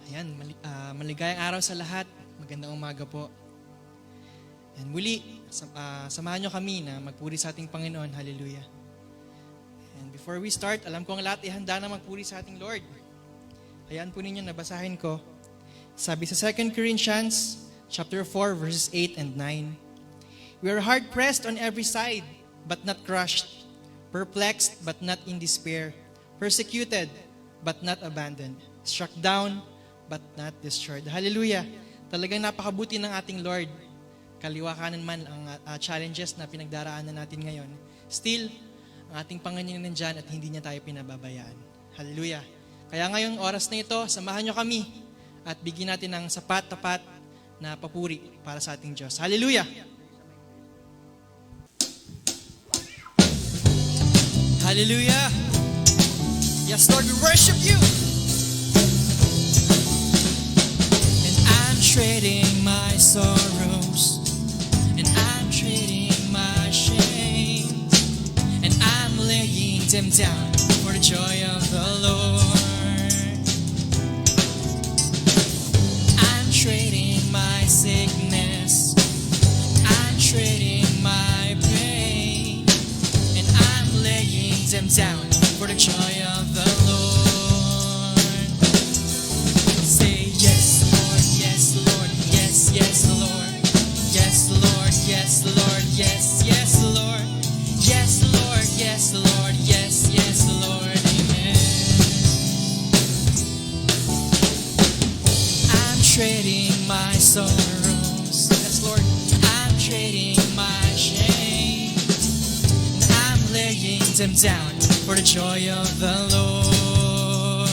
Ayan, maligayang araw sa lahat. Magandang umaga po. And muli, samahan nyo kami na magpuri sa ating Panginoon. Hallelujah. And before we start, alam ko ang lahat ihanda na magpuri sa ating Lord. Hayaan po ninyo, nabasahin ko. Sabi sa 2 Corinthians chapter 4, verses 8 and 9. We are hard-pressed on every side, but not crushed. Perplexed, but not in despair. Persecuted, but not abandoned. Struck down, but not destroyed. Hallelujah! Talagang napakabuti ng ating Lord. Kaliwa kanan man ang challenges na pinagdaraanan natin ngayon. Still, ang ating Panginoon nandyan at hindi niya tayo pinababayaan. Hallelujah! Kaya ngayong oras na ito, samahan niyo kami at bigyan natin ng sapat-tapat na papuri para sa ating Diyos. Hallelujah! Hallelujah! Yes, Lord, we worship you! Trading my sorrows, and I'm trading my shame, and I'm laying them down for the joy of the Lord. I'm trading my sickness, I'm trading my pain, and I'm laying them down for the joy of the Lord. Yes, Lord. Yes, Lord. Yes, Lord. Yes, yes, Lord. Yes, Lord. Yes, Lord. Yes, yes, Lord. Amen. I'm trading my sorrows. Yes, Lord. I'm trading my shame. I'm laying them down for the joy of the Lord.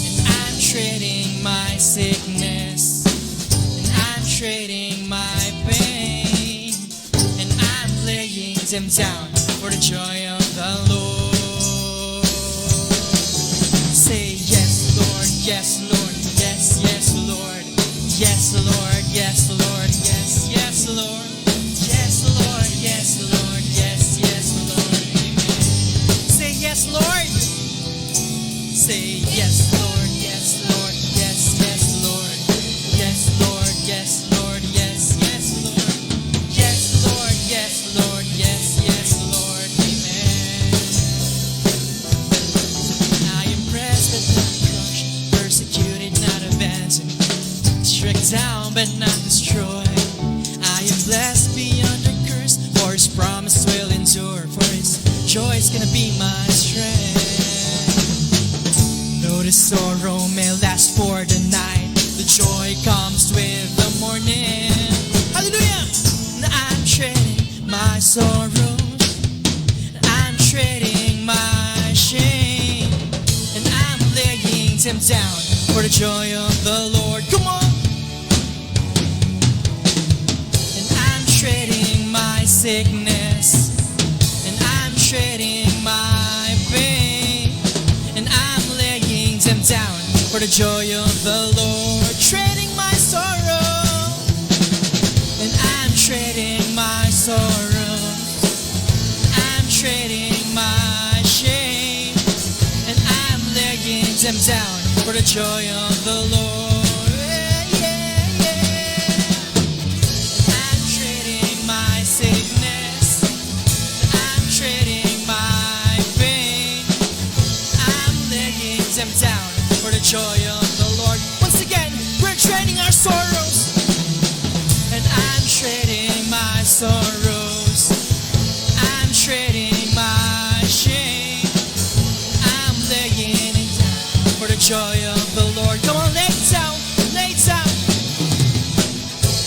And I'm trading my sickness, and I'm trading my pain, and I'm laying them down for the joy of the Lord. Say yes, Lord, yes, Lord, yes, yes, Lord, yes, Lord, yes, Lord, yes, yes, Lord, yes, Lord, yes, Lord, yes, yes, Lord, amen. Say yes, Lord. Say yes, Lord, yes, Lord, yes, yes, Lord. Yes, Lord, yes, Lord, yes, yes, Lord. Yes, Lord, yes, Lord, yes, yes, Lord, amen. I am pressed but not crushed, persecuted, not abandoned, struck down but not destroyed. I am blessed beyond a curse, for His promise will endure, for His joy is gonna be my strength. Though the sorrow may last for the night, the joy comes with the morning. Hallelujah! I'm trading my sorrows, I'm trading my shame, and I'm laying them down for the joy of the Lord. Come on! And I'm trading my sickness, and I'm trading my pain, and I'm laying them down for the joy of the Lord. Trading my sorrow, and I'm trading my sorrow, I'm trading my shame, and I'm laying them down for the joy of the Lord. Yeah, yeah, yeah. I'm trading my sickness, I'm trading my pain, I'm laying them down for the joy of the Lord. Once again, we're trading our sorrows, and I'm trading my sorrows, I'm trading my shame, I'm laying it down for the joy of the Lord. Come on, lay it down, lay it down.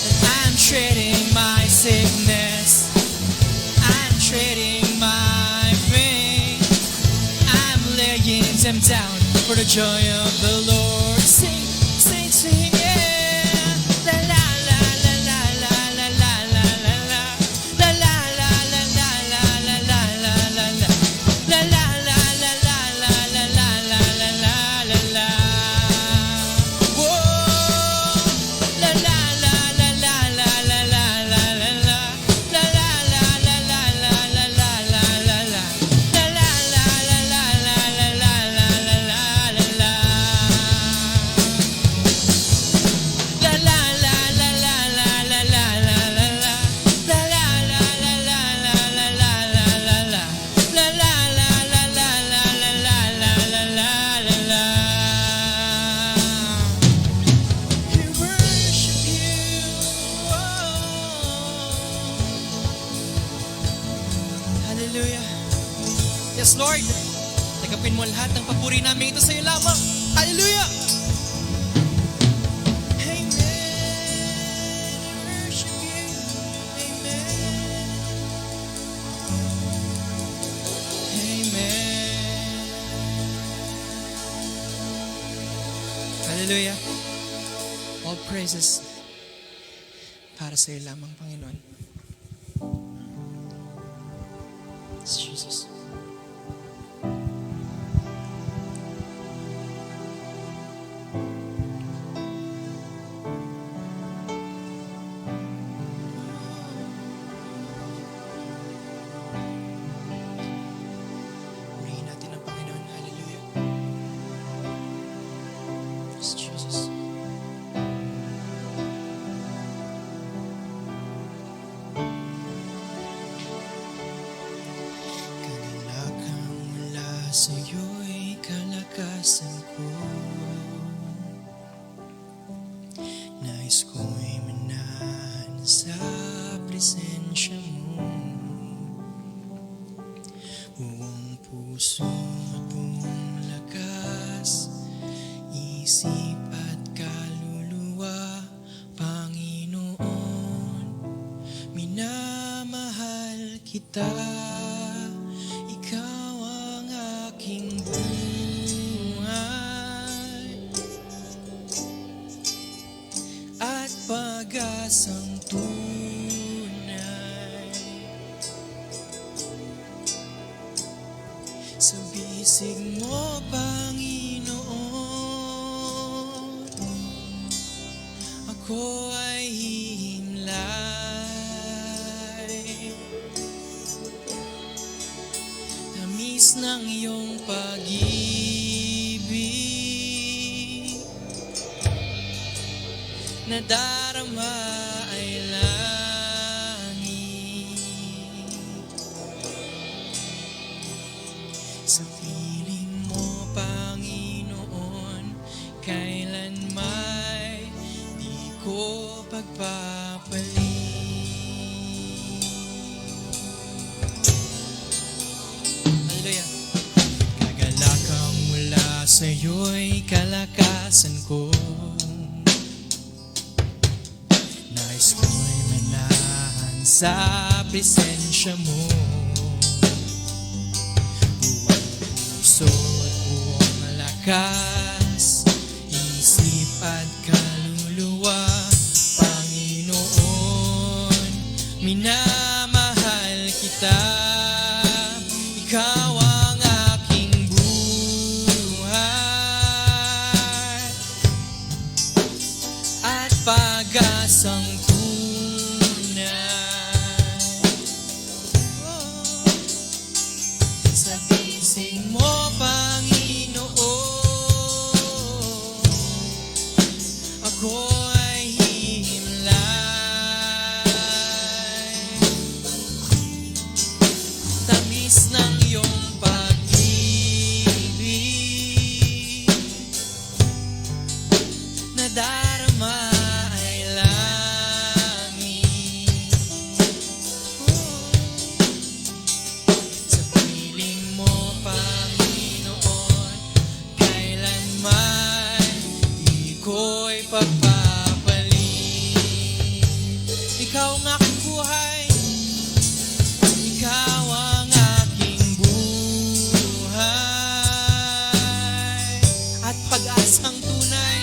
And I'm trading my sickness, I'm trading my pain, I'm laying them down for the joy of the Lord. Sing, sing, sing, yeah. La la la la la la la la la la la. La la la la la la la la la la la. La la la la la la la la la la la la. Whoa. La la la la la la la la la la la. La la la la la la la la la la la. La la la la la la la la la la la la. Jesus, Lord. Tagapin mo lahat ng papuri namin ito sa iyo lamang. Hallelujah! Amen. Worship you. Amen. Amen. Hallelujah. All praises para sa iyo lamang, Panginoon. It's Jesus. Purihin natin ang Panginoon. Hallelujah. It's Jesus. Kagalakan mula sa'yo'y kalakasan ko. Nais ko'y manahan sa presensya mo. Buong puso at buong lakas, isip at kaluluwa, Panginoon, minamahal kita. Ikaw ang aking buhay at pag-asang tunay. Sa bisig mo, Panginoon, ako ay hihimlay. Tamis ng iyong pag-ibig, nadarama ay langit. Sa piling mo, Panginoon, kailanmay di ko pagpapalit. Hallelujah. Kagalakang mula sa'yo'y kalakasan ko. Nais ko'y manahan sa presensya mo. Puso at buong lakas, isip at kaluluwa, Panginoon, minamahal kita. Ikaw ang aking buhay at pag-asang tunay. Sa bisig mo, Panginoon, ako ay hihimlay. Tamis ng iyong pag-ibig, nadarama ay langit. Sa piling mo, Panginoon, kailanman di ko'y pagpapalit. Ikaw ang aking buhay, ikaw ang aking buhay at pag-asang tunay.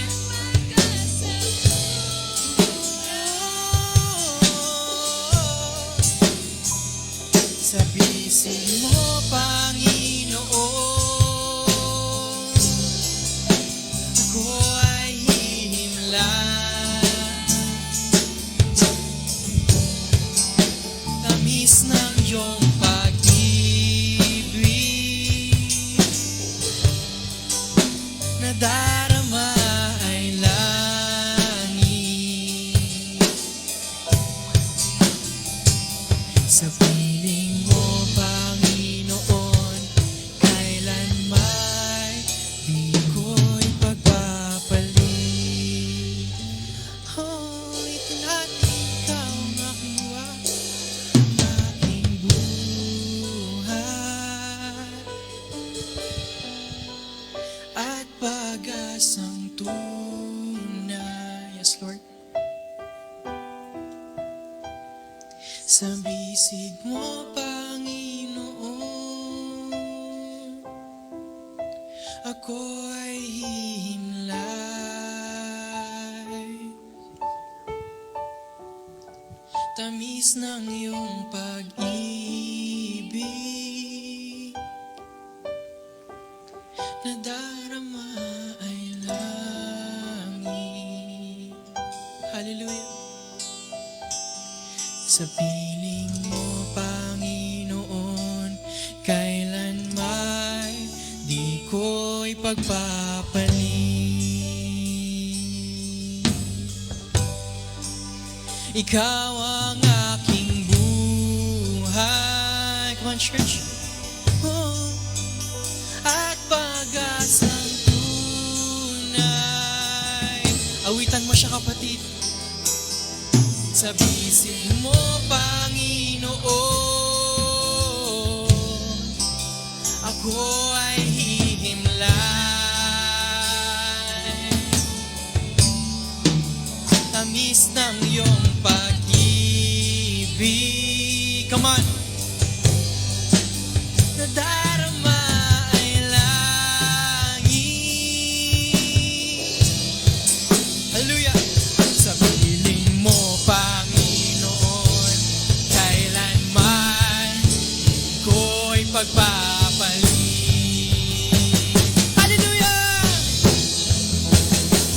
Sa bisig mo, Panginoon, ako ay hihimlay. Tamis ng iyong pag-ibig, nadarama ay langit. Sa piling mo, Panginoon, kailanman di ko'y pagpapalit. Oh, ito lahat, ikaw ang aking buhay, pag-asang tunay. Yes, Lord. Sa bisig mo, Panginoon, ako ay hihimlay. Tamis ng iyong pag-ibig, nadarama ay langit. Hallelujah. Sa piling mo, Panginoon, kailanman di ko ipagpapalit. Ikaw ang aking buhay. Come on, church. Oh, at pag-asang tunay. Awitan mo siya, kapatid. Sa bisig mo, Panginoon, ako ay hihimlay. Tamis ng iyong pag-ibig. Come on. Nadarama ay langit. Hallelujah. Sa piling mo, Panginoon, kailanman ko'y pagpapalit. Hallelujah!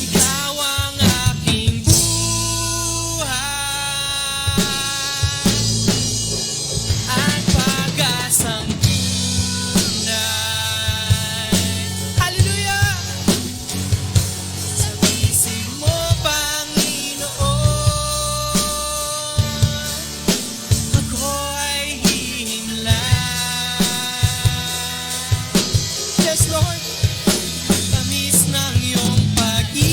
Ikaw ang aking buhay at pag-asang tunay. Hallelujah! Sa bisig mo, Panginoon, ako ay hihimlay. Yes, Lord. Tamis ng iyong pag-ibig,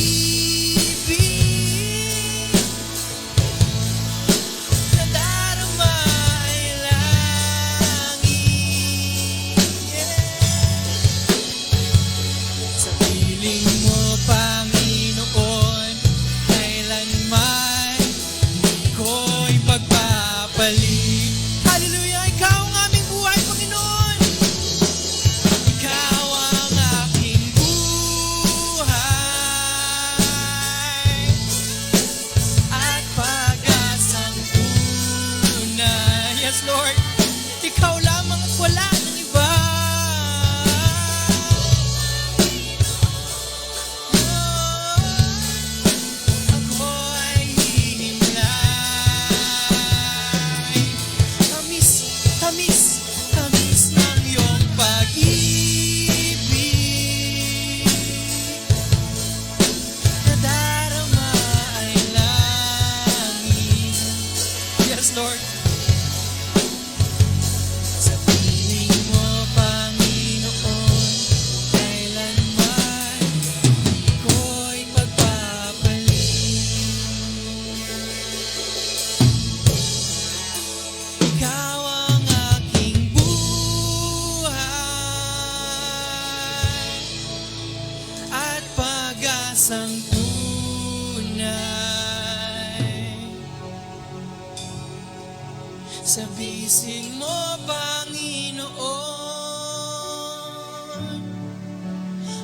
nadarama ay langit. Sa piling mo, Panginoon, kailanman di ko'y pagpapalit. Hallelujah! Ikaw ang aming buhay, Panginoon. Ikaw ang aking buhay at pag-asang tunay. Yes, Lord. Ikaw lamang at wala ng iba. Ako ay hihimlay. Tamis, tamis, tamis ng iyong pag-ibig, nadarama ay langit. Yes, Lord. Sa piling mo, Panginoon, kailanman di ko'y pagpapalit. Ikaw ang aking buhay at pag-asang tunay. Sa bisig mo, Panginoon,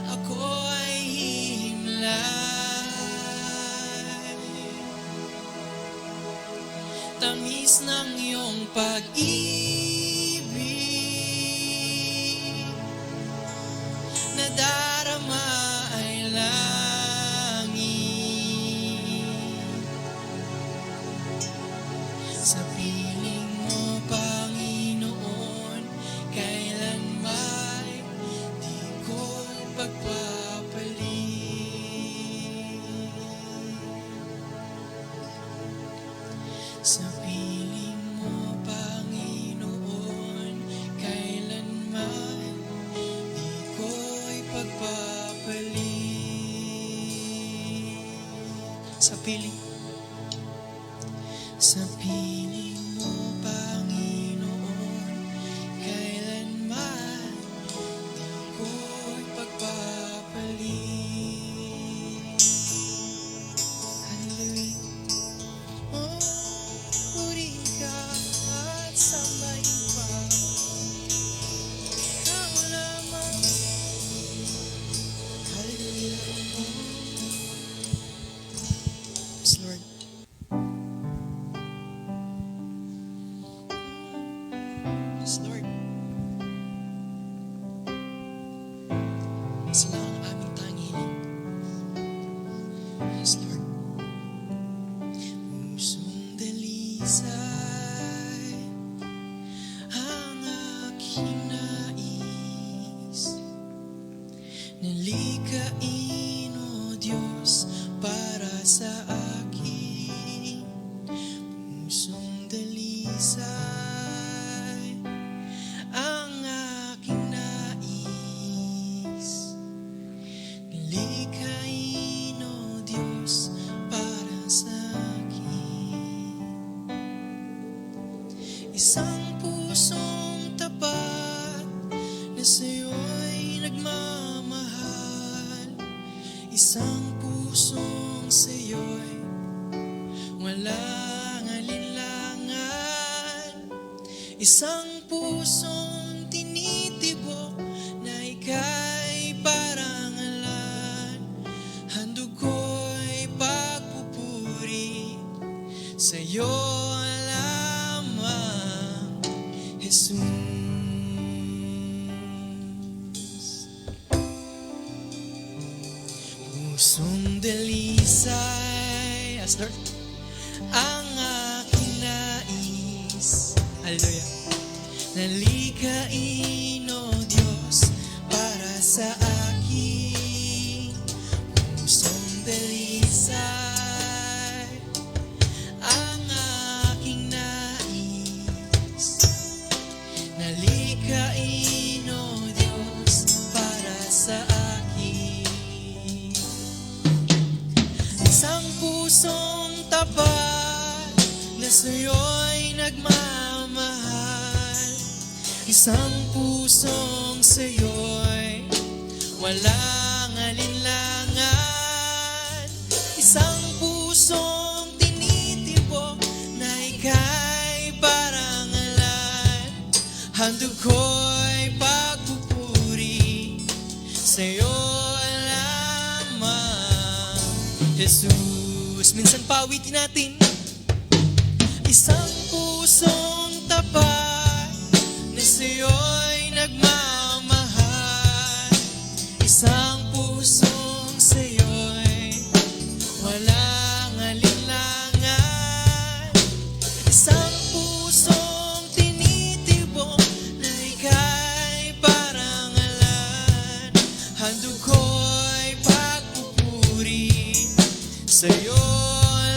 ako ay hihimlay. Tamis ng iyong pag-ibig, nadarama ay langit. Sa piling mo, Panginoon, kailanman di ko'y pagpapalit. Sa piling mo, Panginoon, kailanman di ko'y pagpapalit. Sa piling mo, Panginoon, kailanman di ko'y pagpapalit. Likhain, O Diyos, para sa aking pusong dalisay ang aking nais. Likhain, O Diyos, para sa akin isang pusong tapat na sa'yo'y nagmamahal, isang pusong sa'yo'y walang alinlangan, isang pusong tinitibok na ika'y parangalan. Handog ko'y pagpupuri sa'yo lamang, Jesus. Pusong dalisay, as Lord, ang aking nais. Hallelujah. Nalikhain, O Diyos, para sa aking pusong dalisay ang aking nais. Nalikhain, O Diyos, para sa akin isang pusong tapat na sa'yo'y nagmamahal, isang pusong sa'yo'y walang alinlangan, isang pusong tinitibok na ika'y parangalan. Handog ko'y pagpupuri sa'yo lamang, Jesus. Minsan pawitin natin. Isang pusong tapat na sa'yo'y nagmamahal, isang pusong sa'yo'y walang alinlangan, isang pusong tinitibok na ika'y parangalan. Handog ko'y pagpupuri sa'yo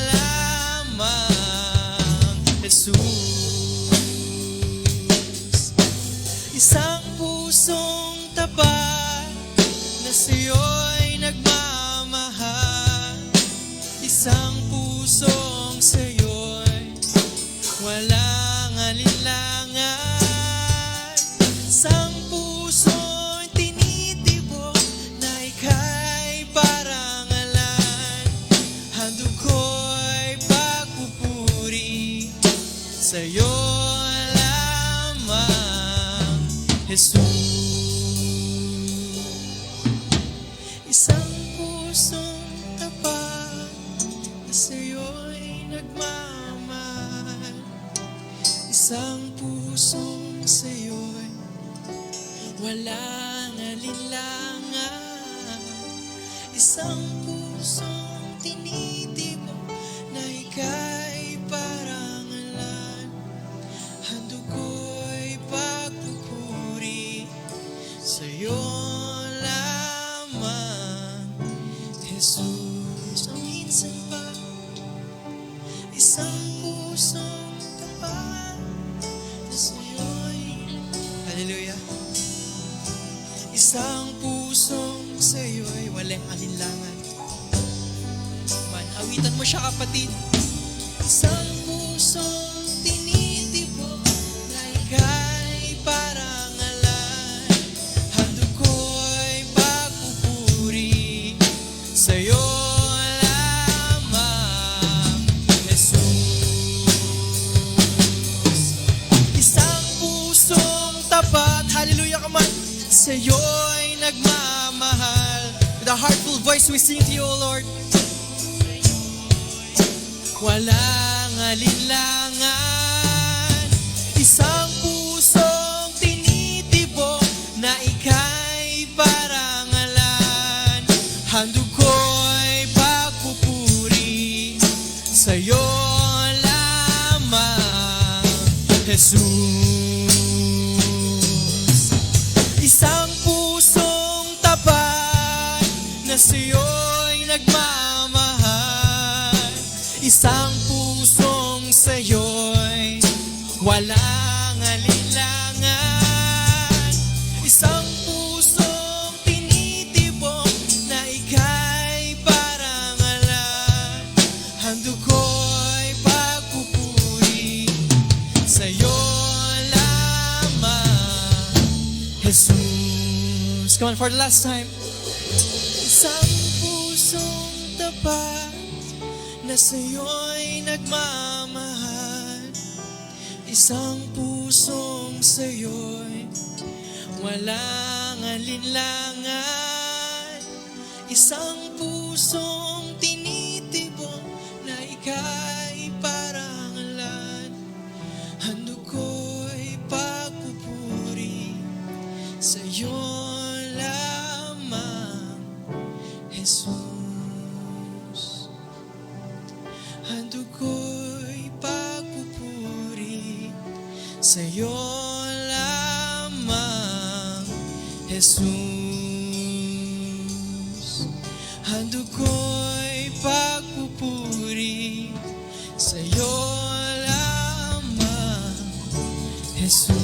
lamang, Jesus. Isang pusong tapat na sa'yo'y nagmamahal, isang pusong sa'yo'y walang alinlangan, isang pusong tinitibok na ika'y parangalan. Handog ko'y pagpupuri sa'yo lamang, Jesus. Isang pusong tapat na sa'yo'y nagmamahal, isang pusong sa'yo'y walang alinlangan, isang pusong tinitibok na ika'y parangalan. Handog ko'y pagpupuri sa'yo lamang, Jesus. O minsan pa, isang pusong tapat na sa'yo'y, hallelujah, isang pusong sa'yo'y walang alinlangan. Awitan mo siya, kapatid. Isang pusong tinitibok na ika'y parangalan. Handog ko'y pagpupuri sa'yo lamang, Jesus. Isang pusong tapat, hallelujah, come on, sa'yo'y nagmamahal. With a heartful voice we sing to you, O Lord. Walang alinlangan, isang pusong tinitibok na ika'y parangalan. Handog ko'y pagpupuri sa'yo lamang, Jesus. Isang pusong tapat na sa'yo'y nagmamahal. Isang pusong sa'yo'y walang alinlangan. Isang pusong tinitibok na ika'y parang alam. Handog ko'y pagpupuri sa'yo lamang, Jesus. Come on, for the last time. Isang pusong tapat na sa'yo'y nagmamahal. Isang pusong sa'yo'y walang alinlangan. Isang pusong tinitibok na ika'y parang alan. Handog ko'y pagpupuri sa'yo lamang, Jesus. Handog ko'y pagpupuri sa'yo lamang, Jesus. Handog ko'y pagpupuri sa'yo lamang, Jesus.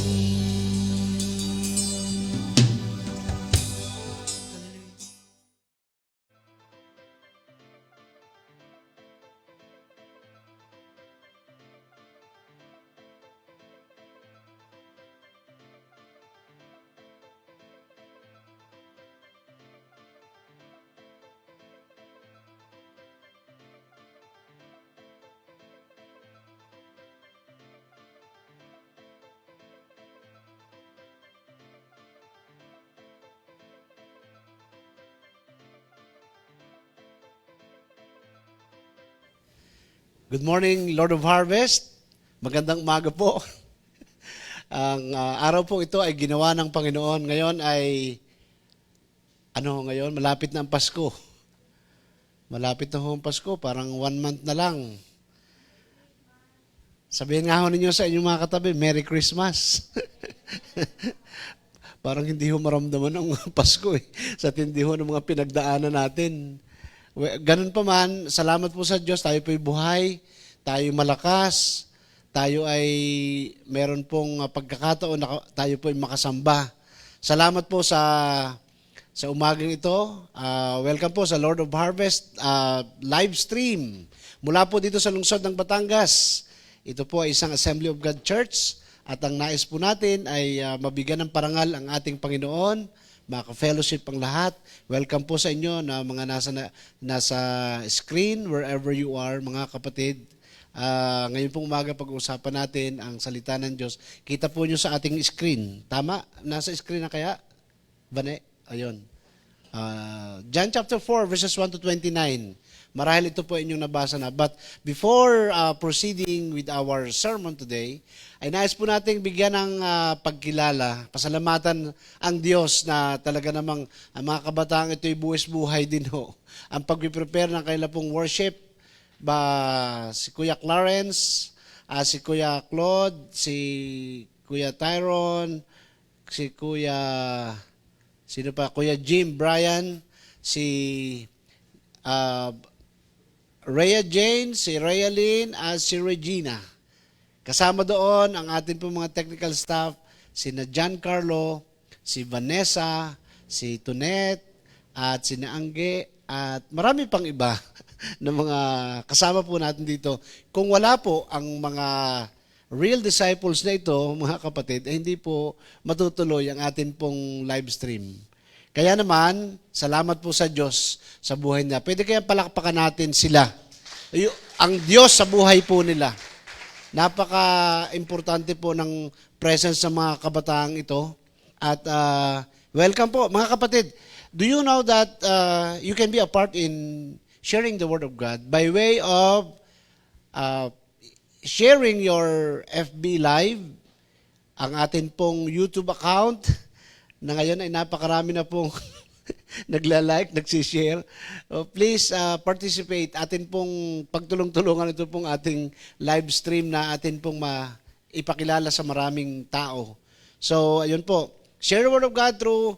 Good morning, Lord of Harvest. Magandang umaga po. Ang araw po ito ay ginawa ng Panginoon. Ngayon ay, ngayon? Malapit na ang Pasko. Malapit na ho ang Pasko. Parang 1 month na lang. Sabihin nga ho ninyo sa inyong mga katabi, Merry Christmas. Parang hindi ho maramdaman ang Pasko sa tindi ho ng mga pinagdaanan natin. Ganun pa man, salamat po sa Diyos, tayo po'y buhay, tayo malakas, tayo ay meron pong pagkakataon na tayo po'y makasamba. Salamat po sa umagang ito. Welcome po sa Lord of Harvest live stream mula po dito sa lungsod ng Batangas. Ito po ay isang Assembly of God Church at ang nais po natin ay mabigyan ng parangal ang ating Panginoon, maka-fellowship ang lahat. Welcome po sa inyo na mga nasa screen, wherever you are, mga kapatid. Ngayon pong umaga pag-uusapan natin ang salita ng Diyos. Kita po nyo sa ating screen. Tama? Nasa screen na kaya? Bane? Ayun. John chapter 4, verses 1 to 29. Marahil ito po inyong nabasa na. But before proceeding with our sermon today, ay nais po nating bigyan ng pagkilala, pasalamatan ang Diyos na talaga namang ang mga kabataan ito'y buwis-buhay din ho. Ang pag-prepare ng kailan pong worship, si Kuya Clarence, si Kuya Claude, si Kuya Tyron, si Kuya Jim, Brian, si Rhea Jane, si Rhea Lynn, at si Regina. Kasama doon ang ating pong mga technical staff, si Giancarlo, si Vanessa, si Tunet, at si Naangge, at marami pang iba na mga kasama po natin dito. Kung wala po ang mga real disciples na ito, mga kapatid, hindi po matutuloy ang atin pong live stream. Kaya naman, salamat po sa Diyos sa buhay nila. Pwede kaya palakpakan natin sila. Ang Diyos sa buhay po nila. Napaka-importante po ng presence ng mga kabataang ito. At welcome po, mga kapatid. Do you know that you can be a part in sharing the Word of God by way of sharing your FB Live, ang atin pong YouTube account, na ngayon ay napakarami na pong nagla-like, nagsishare. Please participate. Atin pong pagtulong-tulungan ito pong ating live stream na atin pong ipakilala sa maraming tao. So, ayun po. Share the Word of God through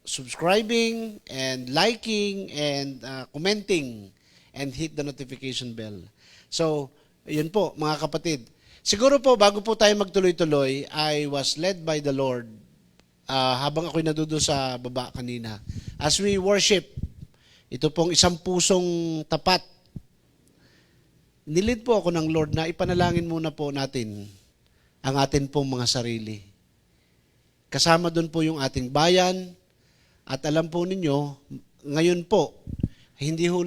subscribing and liking and commenting and hit the notification bell. So, yun po mga kapatid. Siguro po bago po tayo magtuloy-tuloy, I was led by the Lord habang ako'y nadudo sa baba kanina. As we worship, ito pong isang pusong tapat. Nilid po ako ng Lord na ipanalangin muna po natin ang atin pong mga sarili. Kasama doon po yung ating bayan. At alam po ninyo, ngayon po, hindi ho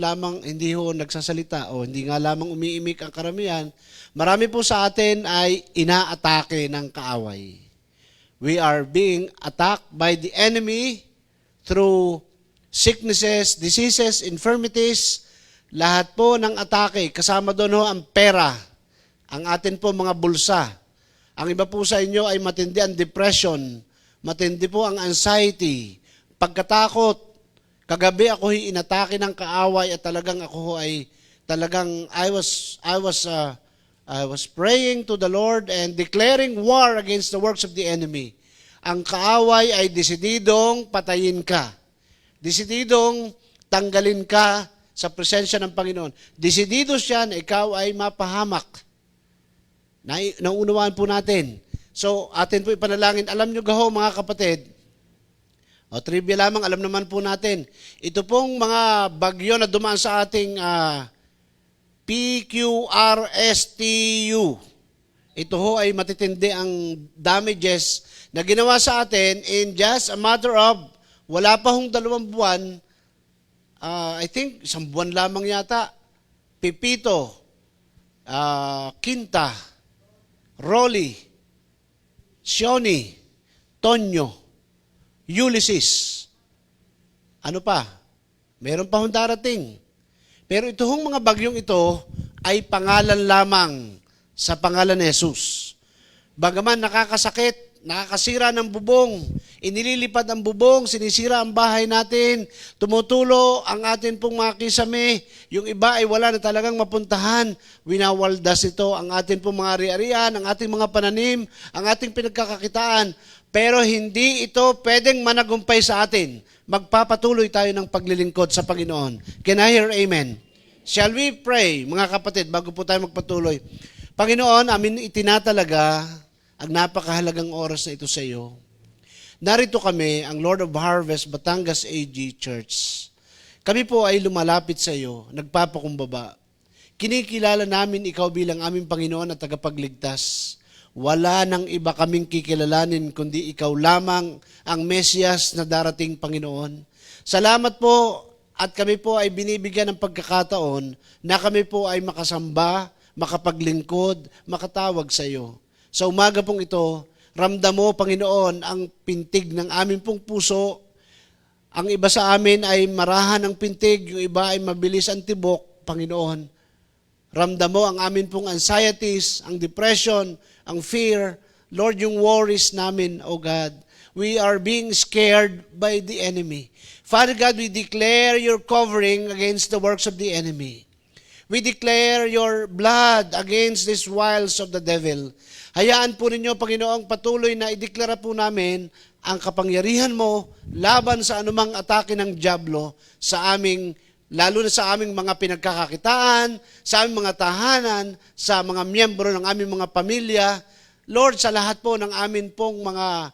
nagsasalita o hindi nga lamang umiimik ang karamihan. Marami po sa atin ay inaatake ng kaaway. We are being attacked by the enemy through sicknesses, diseases, infirmities. Lahat po ng atake, kasama doon ho ang pera, ang atin po mga bulsa. Ang iba po sa inyo ay matindi ang depression, matindi po ang anxiety, pagkatakot. Kagabi ako inatake ng kaaway at talagang ako ay I was praying to the Lord and declaring war against the works of the enemy. Ang kaaway ay desididong patayin ka. Desididong tanggalin ka sa presensya ng Panginoon. Desidido siya na ikaw ay mapahamak. Naunawaan po natin. So, atin po ipanalangin. Alam nyo gaho mga kapatid, o trivia lamang, alam naman po natin, ito pong mga bagyo na dumaan sa ating PQRSTU, ito ho ay matitindi ang damages na ginawa sa atin in just a matter of, wala pa hong 2 buwan, I think 1 buwan lamang yata, Pipito, Quinta, Rolly, Sioni, Tonyo, Ulysses. Ano pa? Meron pa hong darating. Pero ito hong mga bagyong ito ay pangalan lamang sa pangalan ni Jesus. Bagaman nakakasakit, nakakasira ng bubong, inililipad ang bubong, sinisira ang bahay natin, tumutulo ang atin pong mga kisame, yung iba ay wala na talagang mapuntahan, winawaldas ito ang atin pong mga ari-arian, ang ating mga pananim, ang ating pinagkakakitaan, pero hindi ito pwedeng managumpay sa atin. Magpapatuloy tayo ng paglilingkod sa Panginoon. Can I hear amen? Shall we pray, mga kapatid, bago po tayo magpatuloy? Panginoon, amin itinatalaga ang napakahalagang oras na ito sa iyo. Narito kami, ang Lord of Harvest, Batangas AG Church. Kami po ay lumalapit sa iyo, nagpapakumbaba. Kinikilala namin ikaw bilang aming Panginoon at tagapagligtas. Wala nang iba kaming kikilalanin kundi ikaw lamang ang Mesiyas na darating Panginoon. Salamat po at kami po ay binibigyan ng pagkakataon na kami po ay makasamba, makapaglingkod, makatawag sa iyo. Sa umaga pong ito, ramdam mo, Panginoon, ang pintig ng aming pong puso. Ang iba sa amin ay marahan ang pintig, yung iba ay mabilis ang tibok, Panginoon. Ramdam mo ang amin pong anxieties, ang depression, ang fear, Lord, yung worries namin, O God. We are being scared by the enemy. Father God, we declare your covering against the works of the enemy. We declare your blood against these wiles of the devil. Hayaan po ninyo, Panginoong, patuloy na ideklara po namin ang kapangyarihan mo laban sa anumang atake ng dyablo sa aming, lalo na sa aming mga pinagkakakitaan, sa aming mga tahanan, sa mga miyembro ng aming mga pamilya. Lord, sa lahat po ng amin pong mga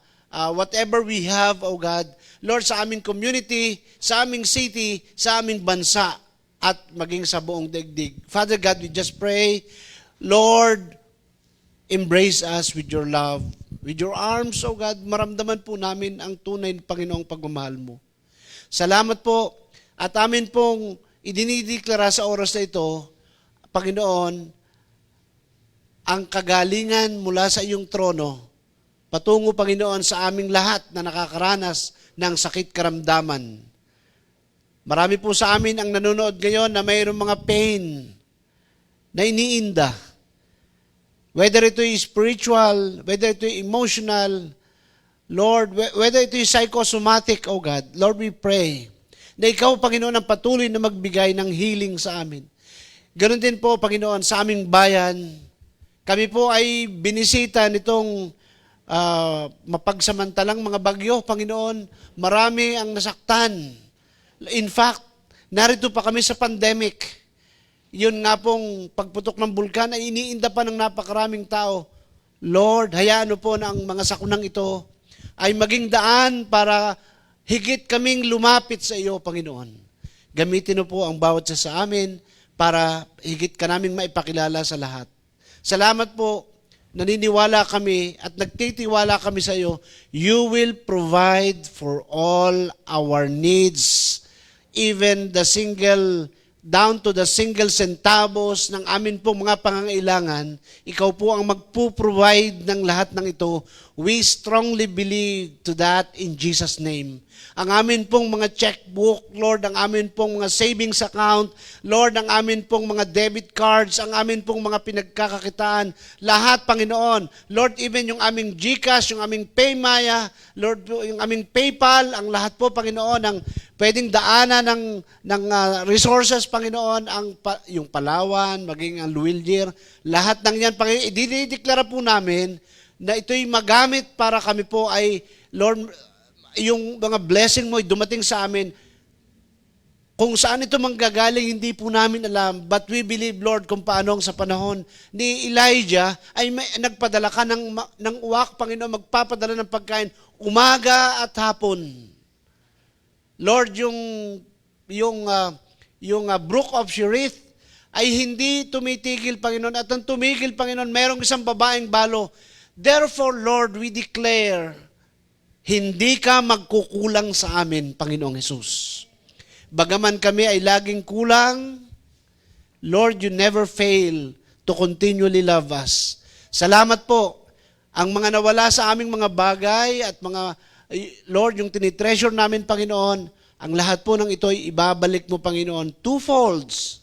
whatever we have, O God. Lord, sa aming community, sa aming city, sa aming bansa, at maging sa buong daigdig. Father God, we just pray, Lord, embrace us with your love. With your arms, O God, maramdaman po namin ang tunay, Panginoong, pagmamahal mo. Salamat po. At amin pong idinideklara sa oras na ito, Panginoon, ang kagalingan mula sa iyong trono, patungo, Panginoon, sa aming lahat na nakakaranas ng sakit karamdaman. Marami po sa amin ang nanonood ngayon na mayroong mga pain na iniinda. Whether ito is spiritual, whether ito is emotional, Lord, whether ito is psychosomatic, O God, Lord, we pray na ikaw, Panginoon, ang patuloy na magbigay ng healing sa amin. Ganon din po, Panginoon, sa aming bayan. Kami po ay binisita nitong mapagsamantalang mga bagyo, Panginoon. Marami ang nasaktan. In fact, narito pa kami sa pandemic. Yun nga pong pagputok ng bulkan ay iniinda pa ng napakaraming tao. Lord, hayaan mo po na ang mga sakunang ito ay maging daan para higit kaming lumapit sa iyo, Panginoon. Gamitin mo po ang bawat isa sa amin para higit ka naming maipakilala sa lahat. Salamat po, naniniwala kami at nagtitiwala kami sa iyo, you will provide for all our needs, even down to the single centavos ng amin pong mga pangangailangan. Ikaw po ang magpo-provide ng lahat ng ito. We strongly believe to that in Jesus' name. Ang amin pong mga checkbook, Lord, ang amin pong mga savings account, Lord, ang amin pong mga debit cards, ang amin pong mga pinagkakakitaan, lahat, Panginoon. Lord, even yung aming GCash, yung aming Paymaya, Lord, yung aming PayPal, ang lahat po, Panginoon, ang pwedeng daanan ng resources, Panginoon, yung Palawan, maging ang Luwildir, lahat ng yan, Panginoon, idideklara po namin na ito'y magamit para kami po ay, Lord, yung mga blessing mo ay dumating sa amin. Kung saan ito manggagaling, hindi po namin alam. But we believe, Lord, kung paano sa panahon ni Elijah, ay nagpadala ka ng uwak, Panginoon, magpapadala ng pagkain, umaga at hapon. Lord, yung Brook of Cherith ay hindi tumitigil, Panginoon. At ang tumigil, Panginoon, mayroong isang babaeng balo. Therefore, Lord, we declare, hindi ka magkukulang sa amin, Panginoong Hesus. Bagaman kami ay laging kulang, Lord, you never fail to continually love us. Salamat po. Ang mga nawala sa aming mga bagay at mga, Lord, yung tinitreasure namin, Panginoon, ang lahat po ng ito ay ibabalik mo, Panginoon, twofolds.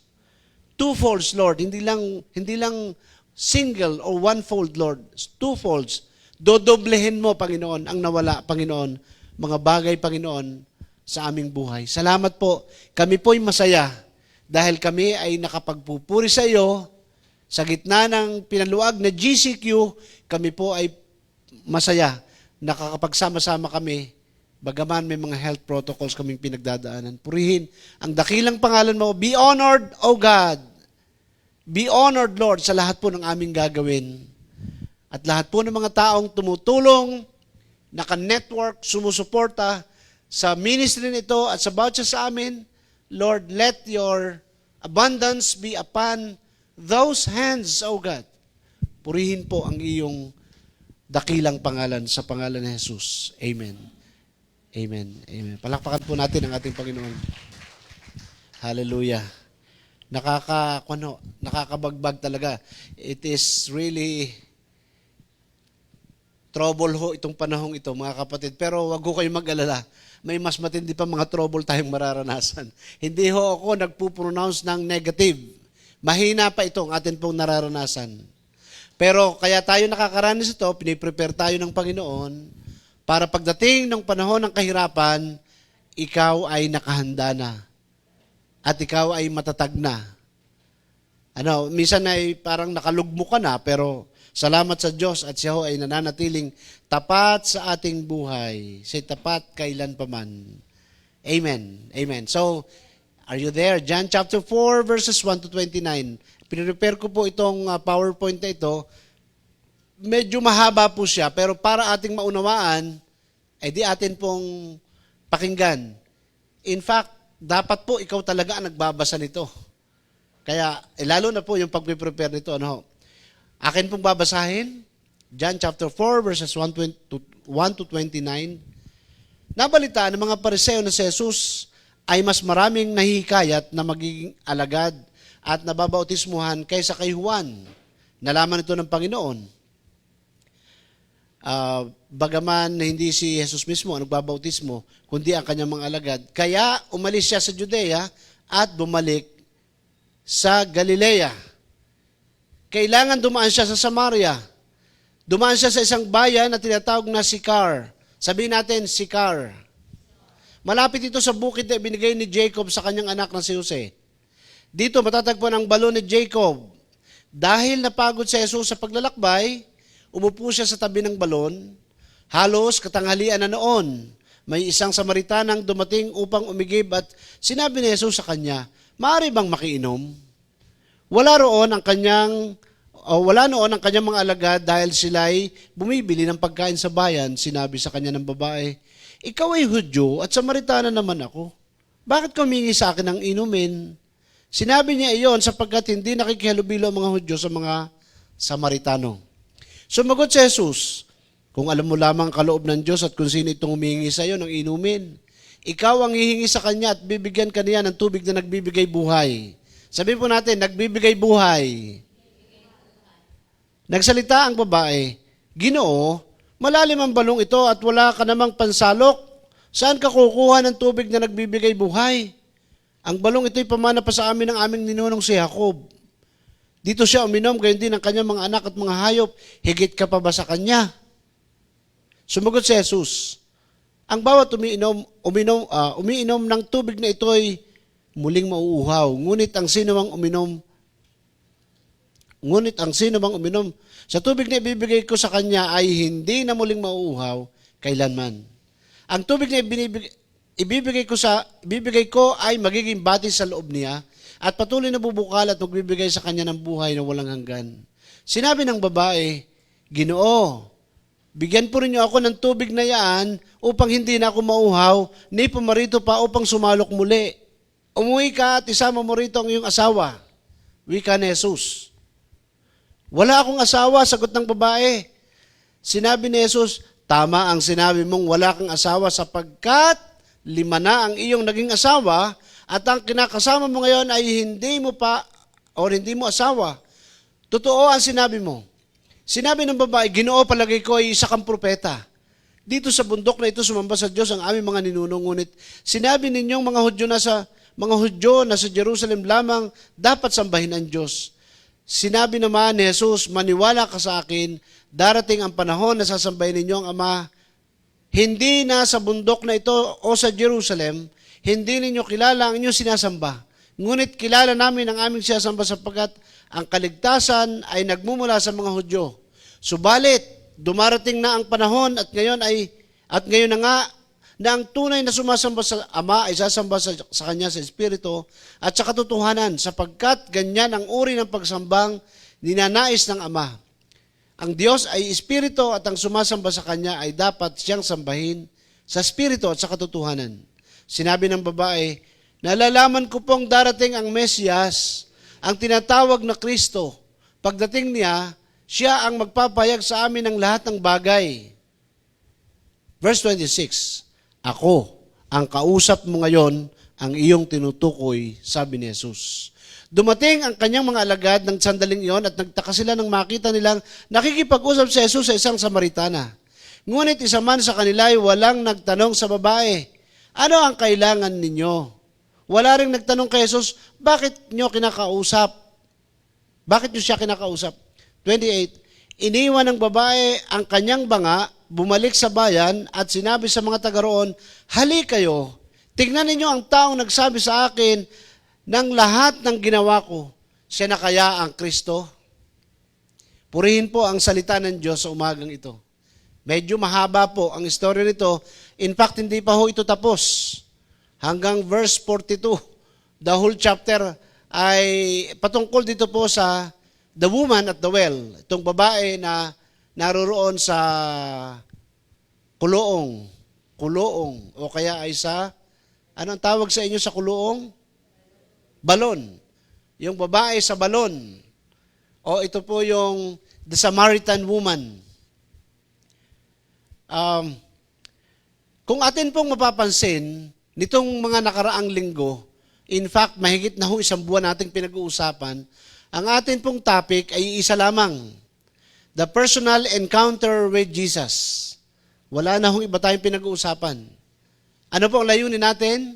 Twofolds, Lord. Hindi lang single or one-fold, Lord. Twofolds. Dodoblehin mo, Panginoon, ang nawala, Panginoon, mga bagay, Panginoon, sa aming buhay. Salamat po. Kami po'y masaya dahil kami ay nakapagpupuri sa iyo sa gitna ng pinaluag na GCQ, kami po ay masaya. Nakakapagsama-sama kami, bagaman may mga health protocols kaming pinagdadaanan. Purihin ang dakilang pangalan mo. Be honored, O God. Be honored, Lord, sa lahat po ng aming gagawin. At lahat po ng mga taong tumutulong, naka-network, sumusuporta sa ministry nito at sa bawat sa amin, Lord, let your abundance be upon those hands, O God. Purihin po ang iyong dakilang pangalan sa pangalan ni Jesus. Amen. Amen. Amen. Palakpakan po natin ang ating Panginoon. Hallelujah. Nakakabagbag talaga. It is really trouble ho itong panahong ito, mga kapatid. Pero wag ho kayong mag-alala. May mas matindi pa mga trouble tayong mararanasan. Hindi ho ako nagpo-pronounce ng negative. Mahina pa ito ang atin pong nararanasan. Pero kaya tayo nakakaranas ito, piniprepare tayo ng Panginoon para pagdating ng panahon ng kahirapan, ikaw ay nakahanda na. At ikaw ay matatag na. Minsan ay parang nakalugmo ka na, pero salamat sa Diyos at siya ho ay nananatiling tapat sa ating buhay. Say tapat kailan paman. Amen. Amen. So, are you there? John chapter 4 verses 1 to 29. Pinrepare ko po itong PowerPoint na ito. Medyo mahaba po siya, pero para ating maunawaan, di atin pong pakinggan. In fact, dapat po ikaw talaga ang nagbabasa nito. Kaya, lalo na po yung pag-prepare nito, akin pong babasahin, John chapter 4 verses 1 to 29. Nabalitaan ng mga Pariseo na si Jesus ay mas maraming nahihikayat na magiging alagad at nababautismuhan kaysa kay Juan. Nalaman ito ng Panginoon. Bagaman hindi si Jesus mismo ang nagbabautismo, kundi ang kanyang mga alagad. Kaya umalis siya sa Judea at bumalik sa Galilea. Kailangan dumaan siya sa Samaria. Dumaan siya sa isang bayan na tinatawag na Sychar. Sabihin natin, Sychar. Malapit ito sa bukid na binigay ni Jacob sa kanyang anak na si Jose. Dito matatagpuan ang balon ni Jacob. Dahil napagod si Jesus sa paglalakbay, umupo siya sa tabi ng balon. Halos katanghalian na noon. May isang Samaritanang dumating upang umigib at sinabi ni Jesus sa kanya, "Maaari bang makiinom?" Wala noon ang kanyang mga alagad dahil sila'y bumibili ng pagkain sa bayan. Sinabi sa kanya ng babae, "Ikaw ay Hudyo at Samaritana naman ako. Bakit ka humingi sa akin ng inumin?" Sinabi niya iyon sapagkat hindi nakikihalubilo ang mga Hudyo sa mga Samaritano. Sumagot si Jesus, "Kung alam mo lamang ang kaloob ng Diyos at kung sino itong humingi sa iyo ng inumin, ikaw ang hihingi sa kanya at bibigyan ka niya ng tubig na nagbibigay buhay." Sabihin po natin, nagbibigay buhay. Nagsalita ang babae, "Ginoo, malalim ang balong ito at wala ka namang pansalok. Saan ka kukuha ng tubig na nagbibigay buhay? Ang balong ito'y pamana pa sa amin ng aming ninunong si Jacob. Dito siya uminom, gayon din ang kanyang mga anak at mga hayop. Higit ka pa ba sa kanya?" Sumagot si Jesus, "Ang bawat umiinom ng tubig na ito'y muling mauuhaw. Ngunit ang sino mang uminom sa tubig na ibibigay ko sa kanya ay hindi na muling mauuhaw kailanman. Ang tubig na ibibigay ko ay magiging batis sa loob niya at patuloy na bubukal at magbibigay sa kanya ng buhay na walang hanggan." Sinabi ng babae, "Ginoo, bigyan po rin niyo ako ng tubig na yaan upang hindi na ako mauhaw, ni pumarito pa upang sumalok muli. Umuwi ka at isama mo rito ang iyong asawa." Wika ni Jesus. "Wala akong asawa," sagot ng babae. Sinabi ni Jesus, "Tama ang sinabi mong wala kang asawa sapagkat 5 na ang iyong naging asawa at ang kinakasama mo ngayon ay hindi mo asawa. Totoo ang sinabi mo." Sinabi ng babae, "Ginoo, palagay ko ay isa kang propeta. Dito sa bundok na ito sumamba sa Diyos ang aming mga ninunong, ngunit sinabi ninyong mga Hudyo na sa Jerusalem lamang dapat sambahin ang Diyos." Sinabi naman ni Jesus, "Maniwala ka sa akin, darating ang panahon na sasambahin ninyo ang Ama, hindi na sa bundok na ito o sa Jerusalem. Hindi ninyo kilala ang inyong sinasamba. Ngunit kilala namin ang aming sinasamba sapagkat ang kaligtasan ay nagmumula sa mga Hudyo. Subalit, dumarating na ang panahon at ngayon na nga na ang tunay na sumasamba sa Ama ay sasamba sa Kanya sa Espiritu at sa katotohanan sapagkat ganyan ang uri ng pagsambang ninanais ng Ama. Ang Diyos ay Espiritu at ang sumasamba sa Kanya ay dapat siyang sambahin sa Espiritu at sa katotohanan." Sinabi ng babae, "Nalalaman ko pong darating ang Mesiyas, ang tinatawag na Kristo. Pagdating niya, siya ang magpapahayag sa amin ng lahat ng bagay." Verse 26, "Ako, ang kausap mo ngayon, ang iyong tinutukoy," sabi ni Jesus. Dumating ang kanyang mga alagad ng sandaling iyon at nagtaka sila nang makita nilang nakikipag-usap si Jesus sa isang Samaritana. Ngunit isa man sa kanila ay walang nagtanong sa babae, "Ano ang kailangan ninyo?" Wala ring nagtanong kay Jesus, "Bakit nyo kinakausap?" Bakit nyo siya kinakausap? 28, "Iniwan ng babae ang kanyang banga, bumalik sa bayan at sinabi sa mga taga roon, 'Hali kayo, tignan ninyo ang taong nagsabi sa akin ng lahat ng ginawa ko. Siya na kaya ang Kristo?'" Purihin po ang salita ng Diyos sa umagang ito. Medyo mahaba po ang istorya nito. In fact, hindi pa ho ito tapos. Hanggang verse 42, the whole chapter ay patungkol dito po sa the woman at the well. Itong babae na naroroon sa kuloong o kaya ay sa, anong tawag sa inyo sa kuloong? Balon. Yung babae sa balon. O ito po yung the Samaritan woman. Kung atin pong mapapansin, nitong mga nakaraang linggo, in fact, mahigit na ho 1 buwan nating pinag-uusapan, ang atin pong topic ay isa lamang, the personal encounter with Jesus. Wala na hong iba tayong pinag-uusapan. Ano po ang layunin natin?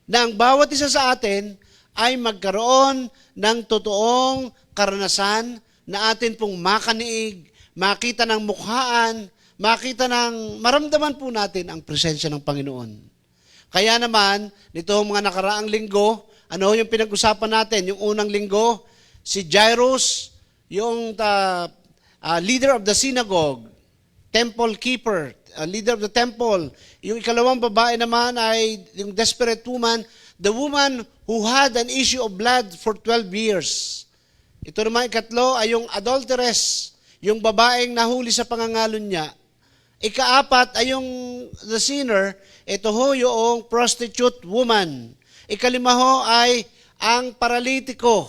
Na ang bawat isa sa atin ay magkaroon ng totoong karanasan na atin pong makaniig, makita ng mukhaan, maramdaman po natin ang presensya ng Panginoon. Kaya naman, nitong mga nakaraang linggo, ano yung pinag-usapan natin? Yung unang linggo, si Jairus, yung leader of the synagogue, temple keeper, leader of the temple. Yung ikalawang babae naman ay yung desperate woman, the woman who had an issue of blood for 12 years. Ito naman ikatlo ay yung adulteress, yung babaeng nahuli sa pangangalon niya. Ikaapat ay yung the sinner, ito ho yung prostitute woman. Ikalima ho ay ang paralitiko.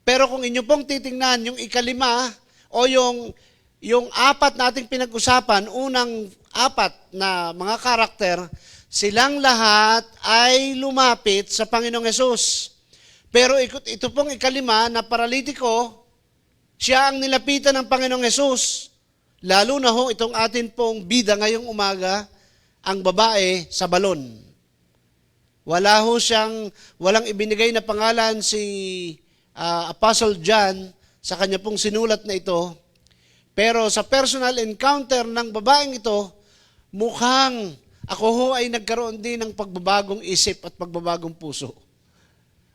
Pero kung inyo pong titingnan, yung ikalima o yung apat nating pinag-usapan, unang apat na mga karakter, silang lahat ay lumapit sa Panginoong Hesus. Pero ito pong ikalima na paralitiko, siya ang nilapitan ng Panginoong Hesus. Lalo na ho itong atin pong bida ngayong umaga, ang babae sa balon. Walang ibinigay na pangalan si Apostle John sa kanya pong sinulat na ito. Pero sa personal encounter ng babaeng ito, mukhang ako ho ay nagkaroon din ng pagbabagong isip at pagbabagong puso.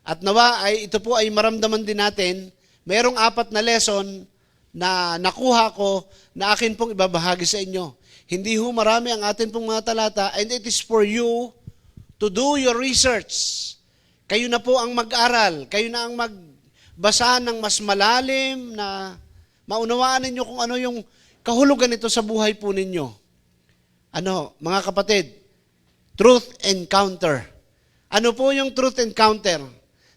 At nawa ay ito po ay maramdaman din natin, mayroong apat na lesson na nakuha ko na akin pong ibabahagi sa inyo. Hindi ho marami ang atin pong mga talata, and it is for you to do your research. Kayo na po ang mag-aral, kayo na ang magbasa ng mas malalim na maunawaan ninyo kung ano yung kahulugan nito sa buhay po ninyo. Ano, mga kapatid, truth encounter. Ano po yung truth encounter?